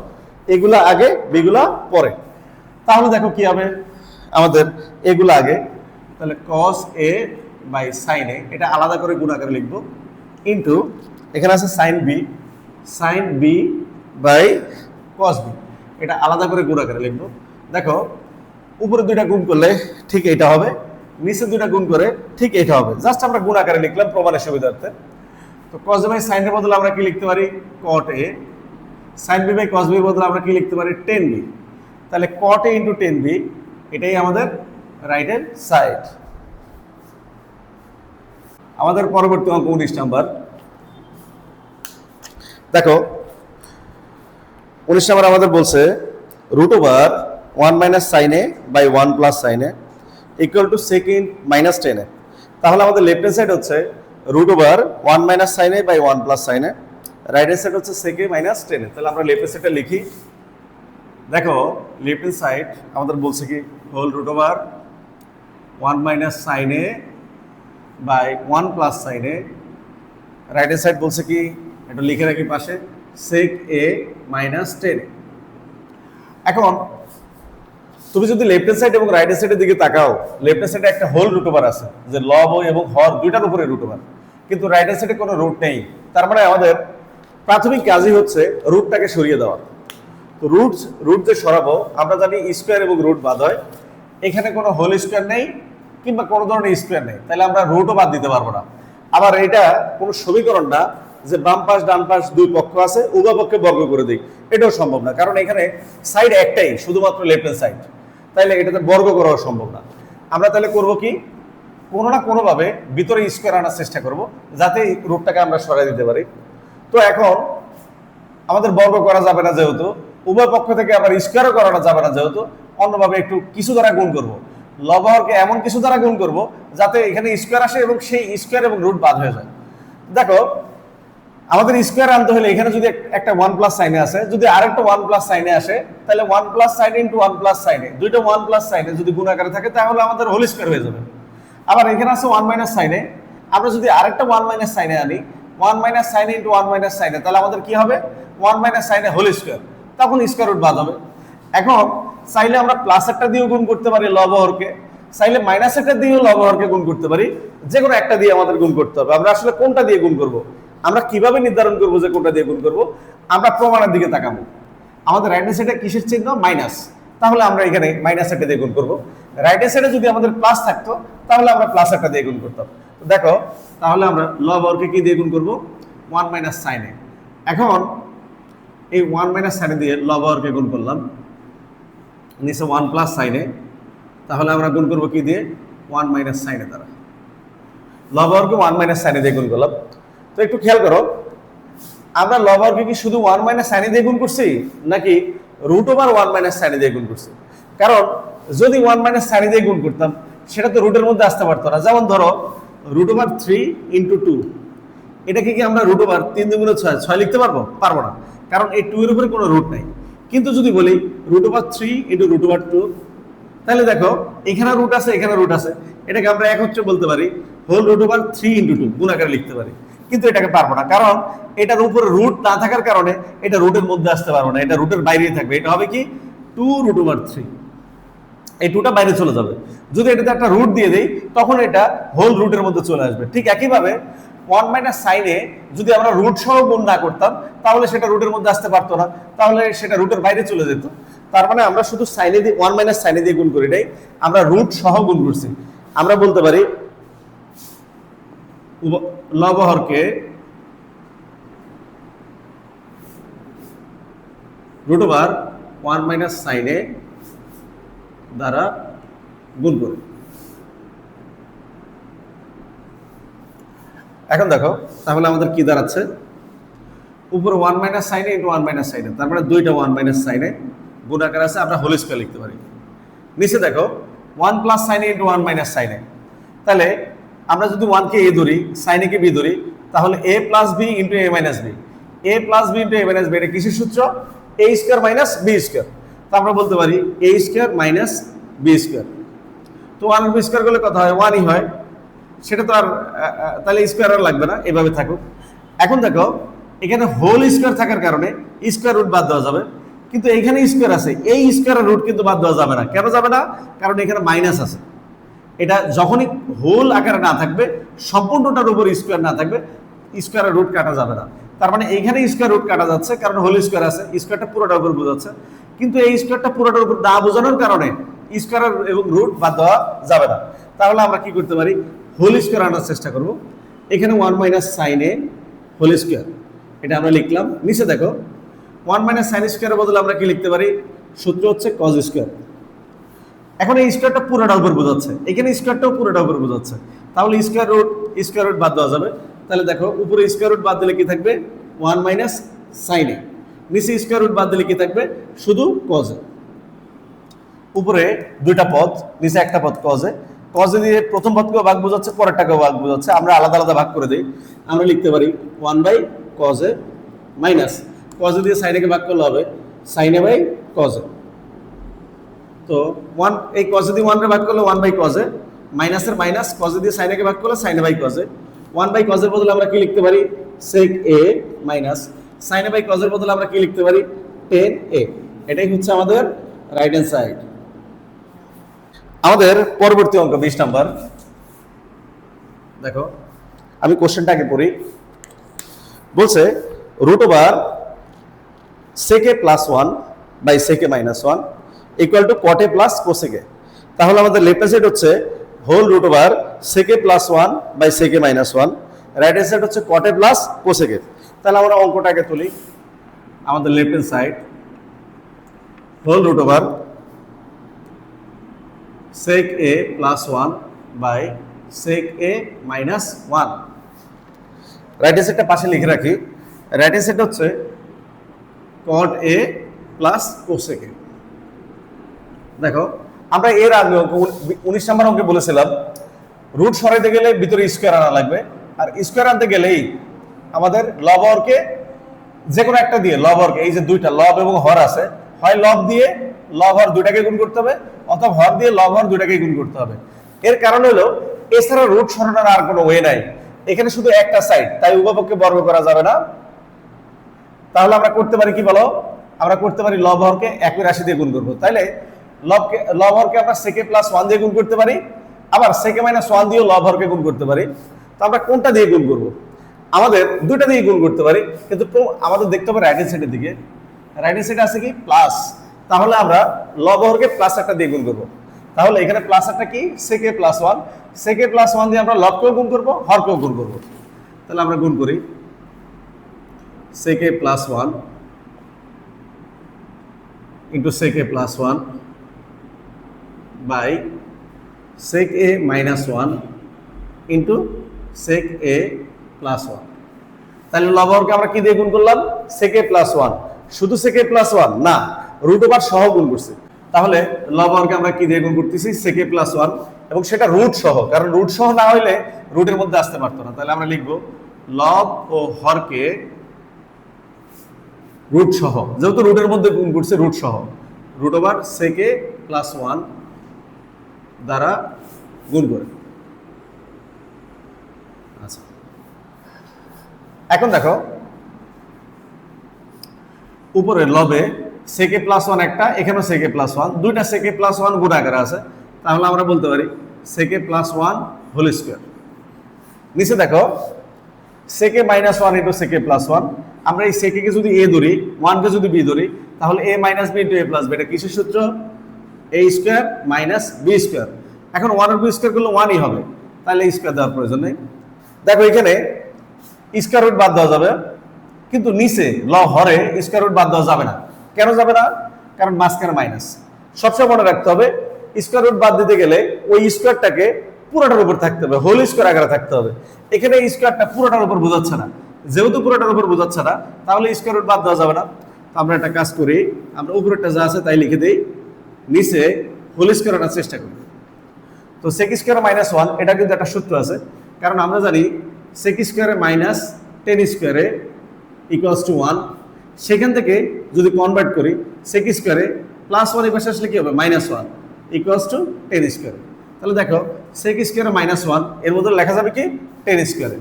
এগুলা আগে বিগুলা পরে। তাহলে দেখো কি হবে, আমাদের এগুলা আগে, তাহলে cos a by sin a, এটা আলাদা করে গুণ আকারে লিখবো, ইন্টু এখানে আছে sin b by cos b, এটা আলাদা করে গুণ আকারে লিখবো। দেখো উপরে দুইটা গুণ করলে ঠিক এটা হবে, নিচে দুইটা গুণ করে ঠিক এটা হবে। জাস্ট আমরা গুণ আকারে লিখলাম প্রমাণের সুবিধার্থে। তো cos a বাই sin এর বদলে আমরা কি লিখতে পারি? cot a। sin b by cos b এর বদলে আমরা কি লিখতে পারি? tan b। তাহলে cot a into tan b, এটাই আমাদের রাইট হ্যান্ড সাইড। আমাদের পরবর্তী অঙ্ক 19 নাম্বার। দেখো 19 নাম্বার আমাদের বলছে root over 1 minus sine A by 1 plus sine A equal to sec A minus tan A. তাহলে আমাদের লেফট হ্যান্ড সাইড হচ্ছে root over 1 minus sine A by 1 plus sine A, right hand side হচ্ছে sec A minus tan A. তাহলে আমরা left hand সাইডটা লিখি। দেখো left hand side আমাদের বলছে কি whole root over 1 minus sine A by 1 plus sine A, right hand side বলছে কি এটা লিখে রাখি পাশে সেক এ মাইনাস টেন। এখন তুমি যদি লেফট হ্যান্ড সাইড এবং রাইট হ্যান্ড সাইডের দিকে তাকাও, লেফট হ্যান্ড সাইডে একটা হোল রুট ওভার আছে যে লব এবং হর দুইটার উপরে রুট ওভার, কিন্তু রাইট হ্যান্ড সাইডে কোনো রুট নেই। তার মানে আমাদের প্রাথমিক কাজই হচ্ছে রুটটাকে সরিয়ে দেওয়া। তো রুট যে সরাবো, আমরা জানি স্কোয়ার এবং রুট বাদ হয়, এখানে কোনো হোল স্কোয়ার নেই কিংবা কোনো ধরনের স্কোয়ার নেই, তাহলে আমরা রুটও বাদ দিতে পারবো না। আবার এটা কোনো সমীকরণ না যে বাম পাশ ডান পাশ দুই পক্ষ আছে উভয় পক্ষে বর্গ করে দিই, এটাও সম্ভব না, কারণ এখানে সাইড একটাই শুধুমাত্র লেফট হ্যান্ড সাইড, তাইলে এটাতে বর্গ করাও সম্ভব না। আমরা তাহলে করব কি, কোনো না কোনোভাবে ভিতরে স্কোয়ার আনার চেষ্টা করব যাতে রুটটাকে আমরা সরাই দিতে পারি। তো এখন আমাদের বর্গ করা যাবে না যেহেতু, উভয় পক্ষ থেকে আবার স্কোয়ারও করানো যাবে না যেহেতু, অন্যভাবে একটু কিছু দ্বারা গুণ করব, লবহরকে এমন কিছু দ্বারা গুণ করব যাতে এখানে স্কোয়ার আসে এবং সেই স্কোয়ার এবং রুট বাদ হয়ে যায়। দেখো আমাদের স্কোয়ার আনতে হলে এখানে যদি একটা 1 প্লাস সাইনে আসে, যদি আরেকটা 1 প্লাস সাইনে আসে, তাহলে 1 প্লাস সাইন ইন্টু 1 প্লাস সাইনে, দুইটা 1 প্লাস সাইনে যদি গুণ আকারে থাকে তাহলে আমাদের হোল স্কোয়ার হয়ে যাবে। আবার এখানে আছে 1 মাইনাস সাইনে, আমরা যদি আরেকটা 1 মাইনাস সাইনে আনি, 1 মাইনাস সাইনে ইন্টু 1 মাইনাস সাইনে, তাহলে আমাদের কি হবে? 1 মাইনাস সাইনে হোল স্কোয়ার, তখন স্কোয়ার রুট বাদ হবে। এখন চাইলে আমরা প্লাস একটা দিয়েও গুণ করতে পারি লবহরকে, চাইলে মাইনাস একটা দিয়েও লবহরকে গুণ করতে পারি, যে কোনো একটা দিয়ে আমাদের গুণ করতে হবে। আমরা আসলে কোনটা দিয়ে গুণ করব, আমরা কিভাবে নির্ধারণ করব যে কোনটা দিয়ে গুণ করব? আমরা প্রমাণের দিকে তাকাবো। আমাদের রাইট হ্যান্ড সাইডে কিসের চিহ্ন? মাইনাস, তাহলে আমরা এখানে মাইনাস একটা দিয়ে গুণ করব। রাইট হ্যান্ড সাইডে যদি আমাদের প্লাস থাকতো তাহলে আমরা প্লাস একটা দিয়ে গুণ করতাম। দেখো তাহলে আমরা লবহরকে কি দিয়ে গুণ করব? 1 মাইনাস সাইনে। এখন এই 1 মাইনাস সাইনে দিয়ে লবহরকে গুণ করলাম, নিচে 1 প্লাস সাইনে, তাহলে আমরা গুণ করব কি দিয়ে? 1 মাইনাস সাইনে দ্বারা। লবহরকে 1 মাইনাস সাইনে দিয়ে গুণ করলাম। তো একটু খেয়াল করো, আমরা লবহরকে কি শুধু 1 মাইনাস সাইনে দিয়ে গুণ করছি নাকি রুট ওভার 1 মাইনাস সাইনে দিয়ে গুণ করছি? কারণ যদি 1 মাইনাস সাইনে দিয়ে গুণ করতাম সেটা তো রুটের মধ্যে আসতে পারতো না। যেমন ধরো রুট ওভার 3 ইন্টু 2, এটাকে কি আমরা রুট ওভার 3 দুগুণে 6 লিখতে পারবো? পারবো না, কারণ এই 2 এর উপরে কোনো রুট নাই। কিন্তু যদি বলি root over 3 into root over 2, তাহলে দেখো এখানে রুট আছে এখানে রুট আছে, এটাকে আমরা একত্রে বলতে পারি হোল রুট ওভার 3 ইন্টু 2 গুণ আকারে লিখতে পারি। কিন্তু এটাকে পারবো না, কারণ এটার উপরে রুট না থাকার কারণে এটা রুটের মধ্যে আসতে পারবো না, এটা রুটের বাইরেই থাকবে। এটা হবে কি 2√3, এই 2টা বাইরে চলে যাবে। যদি এটাতে একটা রুট দিয়ে দেই তখন এটা হোল রুটের মধ্যে চলে আসবে। ঠিক একইভাবে 1 মাইনাস সাইনে যদি আমরা রুট সহ গুণ না করতাম তাহলে সেটা রুটের মধ্যে আসতে পারতো না, তাহলে সেটা রুটের বাইরে চলে যেত। তার মানে আমরা শুধু সাইনে দিয়ে 1 মাইনাস সাইনে দিয়ে গুণ করি নাই, আমরা রুট সহ গুণ করছি। আমরা বলতে পারি লবহরকে √1 মাইনাস সাইনে দ্বারা গুণ করি। এখন দেখো তাহলে আমাদের কি দাঁড়াচ্ছে, উপরে 1 মাইনাস সাইনে ইন্টু 1 মাইনাস সাইনে, তার মানে দুইটা 1 মাইনাস সাইনে গুণ আকার আছে, আমরা হোল স্কয়ার লিখতে পারি। নিচে দেখো 1 প্লাস সাইনে ইন্টু 1 মাইনাস সাইনে, তাহলে আমরা যদি 1 কে এ ধরি, সাইনে কে বি ধরি, তাহলে a plus B into A minus B, A plus B into A minus B, এটা কিসের সূত্র? A square minus B square. তো আমরা বলতে পারি A square minus B square. তো 1 আর বি স্কয়ার করলে কত হয়? 1ই হয়, সেটা তো আর তাহলে স্কয়ার আর লাগবে না, এভাবে থাকুক। এখন দেখো এখানে হোল স্কয়ার থাকার কারণে স্কয়ার রুট বাদ দেওয়া যাবে, কিন্তু এখানে স্কয়ার আছে, এই স্কয়ারের রুট কিন্তু বাদ দেওয়া যাবে না। কেন যাবে না? কারণ এখানে মাইনাস আছে। এটা যখনই হোল আকারে না থাকবে, সম্পূর্ণটার উপর স্কয়ার না থাকবে, স্কয়ারের রুট কাটা যাবে না। তার মানে এইখানে স্কয়ার রুট কাটা যাচ্ছে, কারণ হোল স্কয়ার আছে, স্কয়ারটা পুরোটার উপর বোঝাচ্ছে। কিন্তু এই স্কয়ারটা পুরোটার উপর না বোঝানোর কারণে স্কয়ার এবং রুট বাদ দেওয়া যাবে না। তাহলে আমরা কি করতে পারি? হোল স্কয়ার আনার চেষ্টা করব। এখানে 1 মাইনাস সাইন এ হোল স্কয়ার, এটা আমরা লিখলাম। নিচে দেখো 1 মাইনাস সাইন স্কয়ারের বদলে আমরা কি লিখতে পারি? সূত্র হচ্ছে কজ স্কয়ার। এখন এই স্কয়ারটা পুরোটার উপর বোঝাচ্ছে, এখানে স্কয়ারটাও পুরোটার উপর বোঝাচ্ছে, তাহলে স্কয়ার রুট বাদ দেওয়া যাবে। তাহলে দেখো উপরে স্কয়ার রুট বাদ দিলে কি থাকবে? 1 মাইনাস সাইন এ। নিচে স্কয়ার রুট বাদ দিলে কি থাকবে? শুধু কজ এ। উপরে দুইটা পদ, নিচে একটা পদ কজ এ। কজ এ দিয়ে প্রথম পদকেও ভাগ বোঝাচ্ছে, পরেরটাকেও ভাগ বোঝাচ্ছে, আমরা আলাদা আলাদা ভাগ করে দিই। আমরা লিখতে পারি 1 by cos A minus cos A দিয়ে সাইন এ কে ভাগ করলে হবে sine A by cos A. তো 1 এই কজ এ দিয়ে 1 রে ভাগ করলে 1 বাই কজ এ, মাইনাসের মাইনাস, কজ এ দিয়ে সাইন এ কে ভাগ করলে sine A by cos A. 1 by cos এর বদলে আমরা কি লিখতে পারি? Sec A minus sine A by cos এর বদলে আমরা কি লিখতে পারি? Tan A. এটাই হচ্ছে আমাদের রাইট হ্যান্ড সাইড। আমাদের পরবর্তী অঙ্ক 20 নাম্বার। দেখো আমি কোশ্চেনটাকে পড়ি। বলছে √ওভার sec a plus 1 by sec a minus 1 equal to cot a plus cosec a। তাহলে আমাদের লেফট হ্যান্ড সাইড হচ্ছে হোল √ওভার sec a plus 1 by sec a minus 1, right hand side হচ্ছে cot a plus cosec a। তাহলে আমরা অঙ্কটাকে তুলি। আমাদের লেফট হ্যান্ড সাইড হোল √ওভার sec a plus 1 by sec a minus 1, right hand সাইডটা পাশে লিখে রাখি। রাইট হ্যান্ড সাইড হচ্ছে cot a plus cosec a। দেখো আমরা এর আগে 19 নম্বর অঙ্কে বলেছিলাম রুট সরাইতে গেলে ভিতরে স্কয়ার আনা লাগবে, আর স্কয়ার আনতে গেলেই আমাদের লব হরকে যে কোনো একটা দিয়ে, লব হরকে, এই যে দুইটা লব এবং হর আছে, হয় লব দিয়ে লব হর দুইটাকে গুণ করতে হবে, অথবা হর দিয়ে লব হর দুইটাকে গুণ করতে হবে। এর কারণ হলো এছাড়া রুট সরানোর আর কোনো ওয়ে নাই, এখানে শুধু একটা সাইড, তাই উভয়পক্ষে বর্গ করা যাবে না। তাহলে আমরা করতে পারি কি বলো? আমরা করতে পারি লব হরকে একই রাশি দিয়ে গুণ করবো। তাইলে লব হরকে আমরা sec a প্লাস 1 দিয়ে গুণ করতে পারি, আবার sec a মাইনাস 1 দিয়েও লব হরকে গুণ করতে পারি। তো আমরা কোনটা দিয়ে গুণ করব? আমাদের দুইটা দিয়ে গুণ করতে পারি, কিন্তু আমাদের দেখতে হবে রাইট হ্যান্ড সাইডের দিকে। রাইট হ্যান্ড সাইডে আছে কি প্লাস, তাহলে আমরা লব হরকে প্লাস একটা দিয়ে গুণ করব। তাহলে এখানে প্লাস একটা কি? sec a plus 1, sec a plus 1 দিয়ে আমরা লবকেও গুণ করব, হরকেও গুণ করব। তাহলে আমরা গুণ করি sec a plus 1 into sec a plus 1 by sec a minus 1 into sec a plus 1। তাহলে লব হরকে আমরা কি দিয়ে গুণ করলাম? sec a plus 1। শুধু sec a প্লাস 1 না, রুট ওভার সহ গুণ করছি। তাহলে লব হরকে আমরা কি দিয়ে গুণ করতেছি? sec a প্লাস 1, এবং সেটা রুট সহ, কারণ রুট সহ না হইলে রুটের মধ্যে আসতে পারতো না। তাহলে আমরা লিখবো লব ও হরকে রুট সহ, যেহেতু রুটের মধ্যে গুণ করছে রুট সহ, root over sec a plus 1 দ্বারা গুণ করে। আচ্ছা এখন দেখো উপরে লবে সেকে প্লাস ওয়ান একটা, এখানেও সেকে প্লাস ওয়ান, দুইটা সেকে প্লাস ওয়ান গুণ আকারে আছে, তাহলে আমরা বলতে পারি সেকে প্লাস ওয়ান হোল স্কোয়ার। নিচে দেখো সেকে মাইনাস ওয়ান ইন্টু সেকে প্লাস ওয়ান, আমরা এই সেকে কে যদি এ ধরি, ওয়ানকে যদি বি ধরি, তাহলে এ minus B into A plus B, এটা কিসের সূত্র? এ স্কোয়ার মাইনাস বি স্কোয়ার। এখন ওয়ান আর বি স্কোয়ার করলে ওয়ানই হবে, তাহলে স্কোয়ার দেওয়ার প্রয়োজন নেই। দেখো এখানে স্কোয়ার রুট বাদ দেওয়া যাবে, কিন্তু নিচে হরে স্কোয়ার রুট বাদ দেওয়া যাবে না। কেন যাবে না? কারণ মাঝখানে মাইনাস। সবসময় মনে রাখতে হবে স্কোয়ার রুট বাদ দিতে গেলে ওই স্কোয়ারটাকে পুরোটার উপর থাকতে হবে, হোল স্কোয়ার আকারে থাকতে হবে। এখানে স্কোয়ারটা পুরোটার উপর বোঝাচ্ছে না, যেহেতু পুরোটার উপর বোঝাচ্ছে না, তাহলে স্কোয়ার রুট বাদ দেওয়া যাবে না। তো আমরা একটা কাজ করি, আমরা উপরেরটা যা আছে তাই লিখে দিই, নিচে হোল স্কোয়ার আনার চেষ্টা করি। তো সেক স্কোয়ার মাইনাস ওয়ান, এটা কিন্তু একটা সূত্র আছে, কারণ আমরা জানি সেক স্কোয়ারে মাইনাস টেন স্কোয়ারে ইকুয়ালস টু ওয়ান। সেখান থেকে যদি কনভার্ট করি সেক স্কোয়ারে প্লাস ওয়ান, এই পাশে আসলে কি হবে? Minus one equals to ten স্কোয়ারে। তাহলে দেখো সেক স্কোয়ারে মাইনাস ওয়ান, এর মধ্যে লেখা যাবে কি? টেন স্কোয়ারে।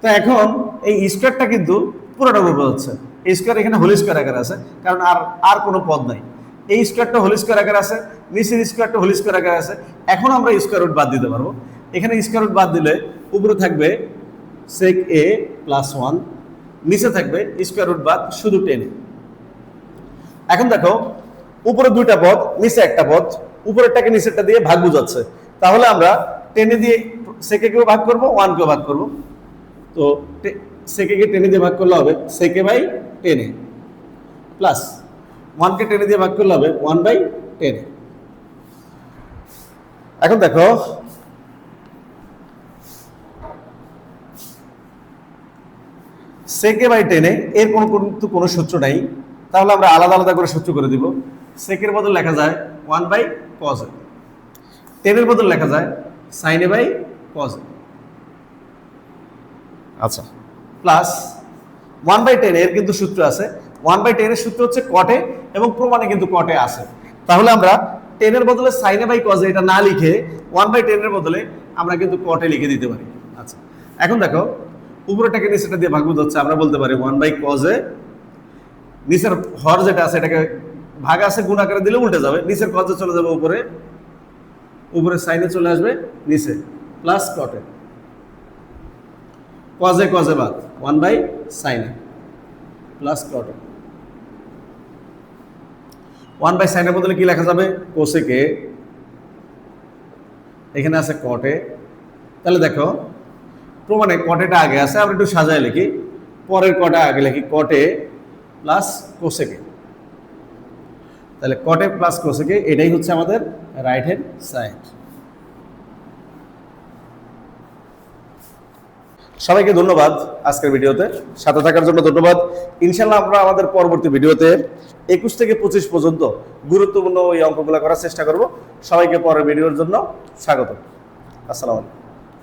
তো এখন এই স্কোয়ারটা কিন্তু পুরোটার উপর হচ্ছে, এই স্কোয়ার এখানে হোল স্কোয়ার আকারে আছে, কারণ আর কোনো পদ নাই। এই স্কোয়ারটা হোল স্কোয়ার আকারে আছে, নিচের স্কোয়ারটা হোল স্কোয়ার আকারে আছে। এখন আমরা স্কোয়ার রুট বাদ দিতে পারবো। এখানে স্কোয়ার রুট বাদ দিলে উপরে থাকবে সেক এ প্লাস ওয়ান, নিচে থাকবে স্কোয়ার রুট বাদ শুধু টেন। এখন দেখো উপরে দুইটা পদ, নিচে একটা পদ, উপরেরটাকে নিচেরটা দিয়ে ভাগ বুঝাচ্ছে, তাহলে আমরা টেনে দিয়ে সেকে কেও ভাগ করবো, ওয়ান কেও ভাগ করবো। তো সেকে কে টেনে দিয়ে ভাগ করলে হবে সেকে বাই টেনে, প্লাস ওয়ানকে টেনে দিয়ে ভাগ করলে হবে ওয়ান বাই টেনে। এখন দেখো সেকে বাই টেনে এর কোনো সূত্র নাই, তাহলে আমরা আলাদা আলাদা করে সূত্র করে দিব। সেকের বদল লেখা যায় ওয়ান বাই কজ এ, টেনের বদল লেখা যায় sine A by cos A. আচ্ছা, প্লাস ওয়ান বাই টেন এর কিন্তু সূত্র আছে, ওয়ান বাই টেনের সূত্র হচ্ছে কটে, এবং প্রমাণে কিন্তু কটে আছে। তাহলে আমরা টেনের বদলে সাইনে বাই কজে এটা না লিখে ওয়ান বাই টেনের বদলে আমরা কিন্তু কটে লিখে দিতে পারি। আচ্ছা, এখন দেখো উপরেটাকে নিচেটা দিয়ে ভাগ হচ্ছে, আমরা বলতে পারি ওয়ান বাই কজে, নিচের হর যেটা আছে এটাকে ভাগ আছে গুণ আকারে দিলে উল্টে যাবে, নিচের কজে চলে যাবে উপরে, উপরে সাইনে চলে আসবে নিচে, প্লাস কটে, কজে কজে বাদ one by sine A plus cot A. One by সাইনের বদলে কি লেখা যাবে? কোসেকে, এখানে আছে কটে। তাহলে দেখো প্রমাণে কটেটা আগে আছে, আমরা একটু সাজায় লিখি, পরের কটা আগে লিখি, কটে প্লাস কোসেকে। তাহলে কটে প্লাস কোসেকে, এটাই হচ্ছে আমাদের রাইট হ্যান্ড সাইড। সবাইকে ধন্যবাদ আজকের ভিডিওতে সাথে থাকার জন্য ধন্যবাদ। ইনশাল্লাহ আমরা আমাদের পরবর্তী ভিডিওতে 21 থেকে 25 পর্যন্ত গুরুত্বপূর্ণ এই অঙ্কগুলো করার চেষ্টা করব। সবাইকে পরের ভিডিওর জন্য স্বাগত। আসসালামু আলাইকুম।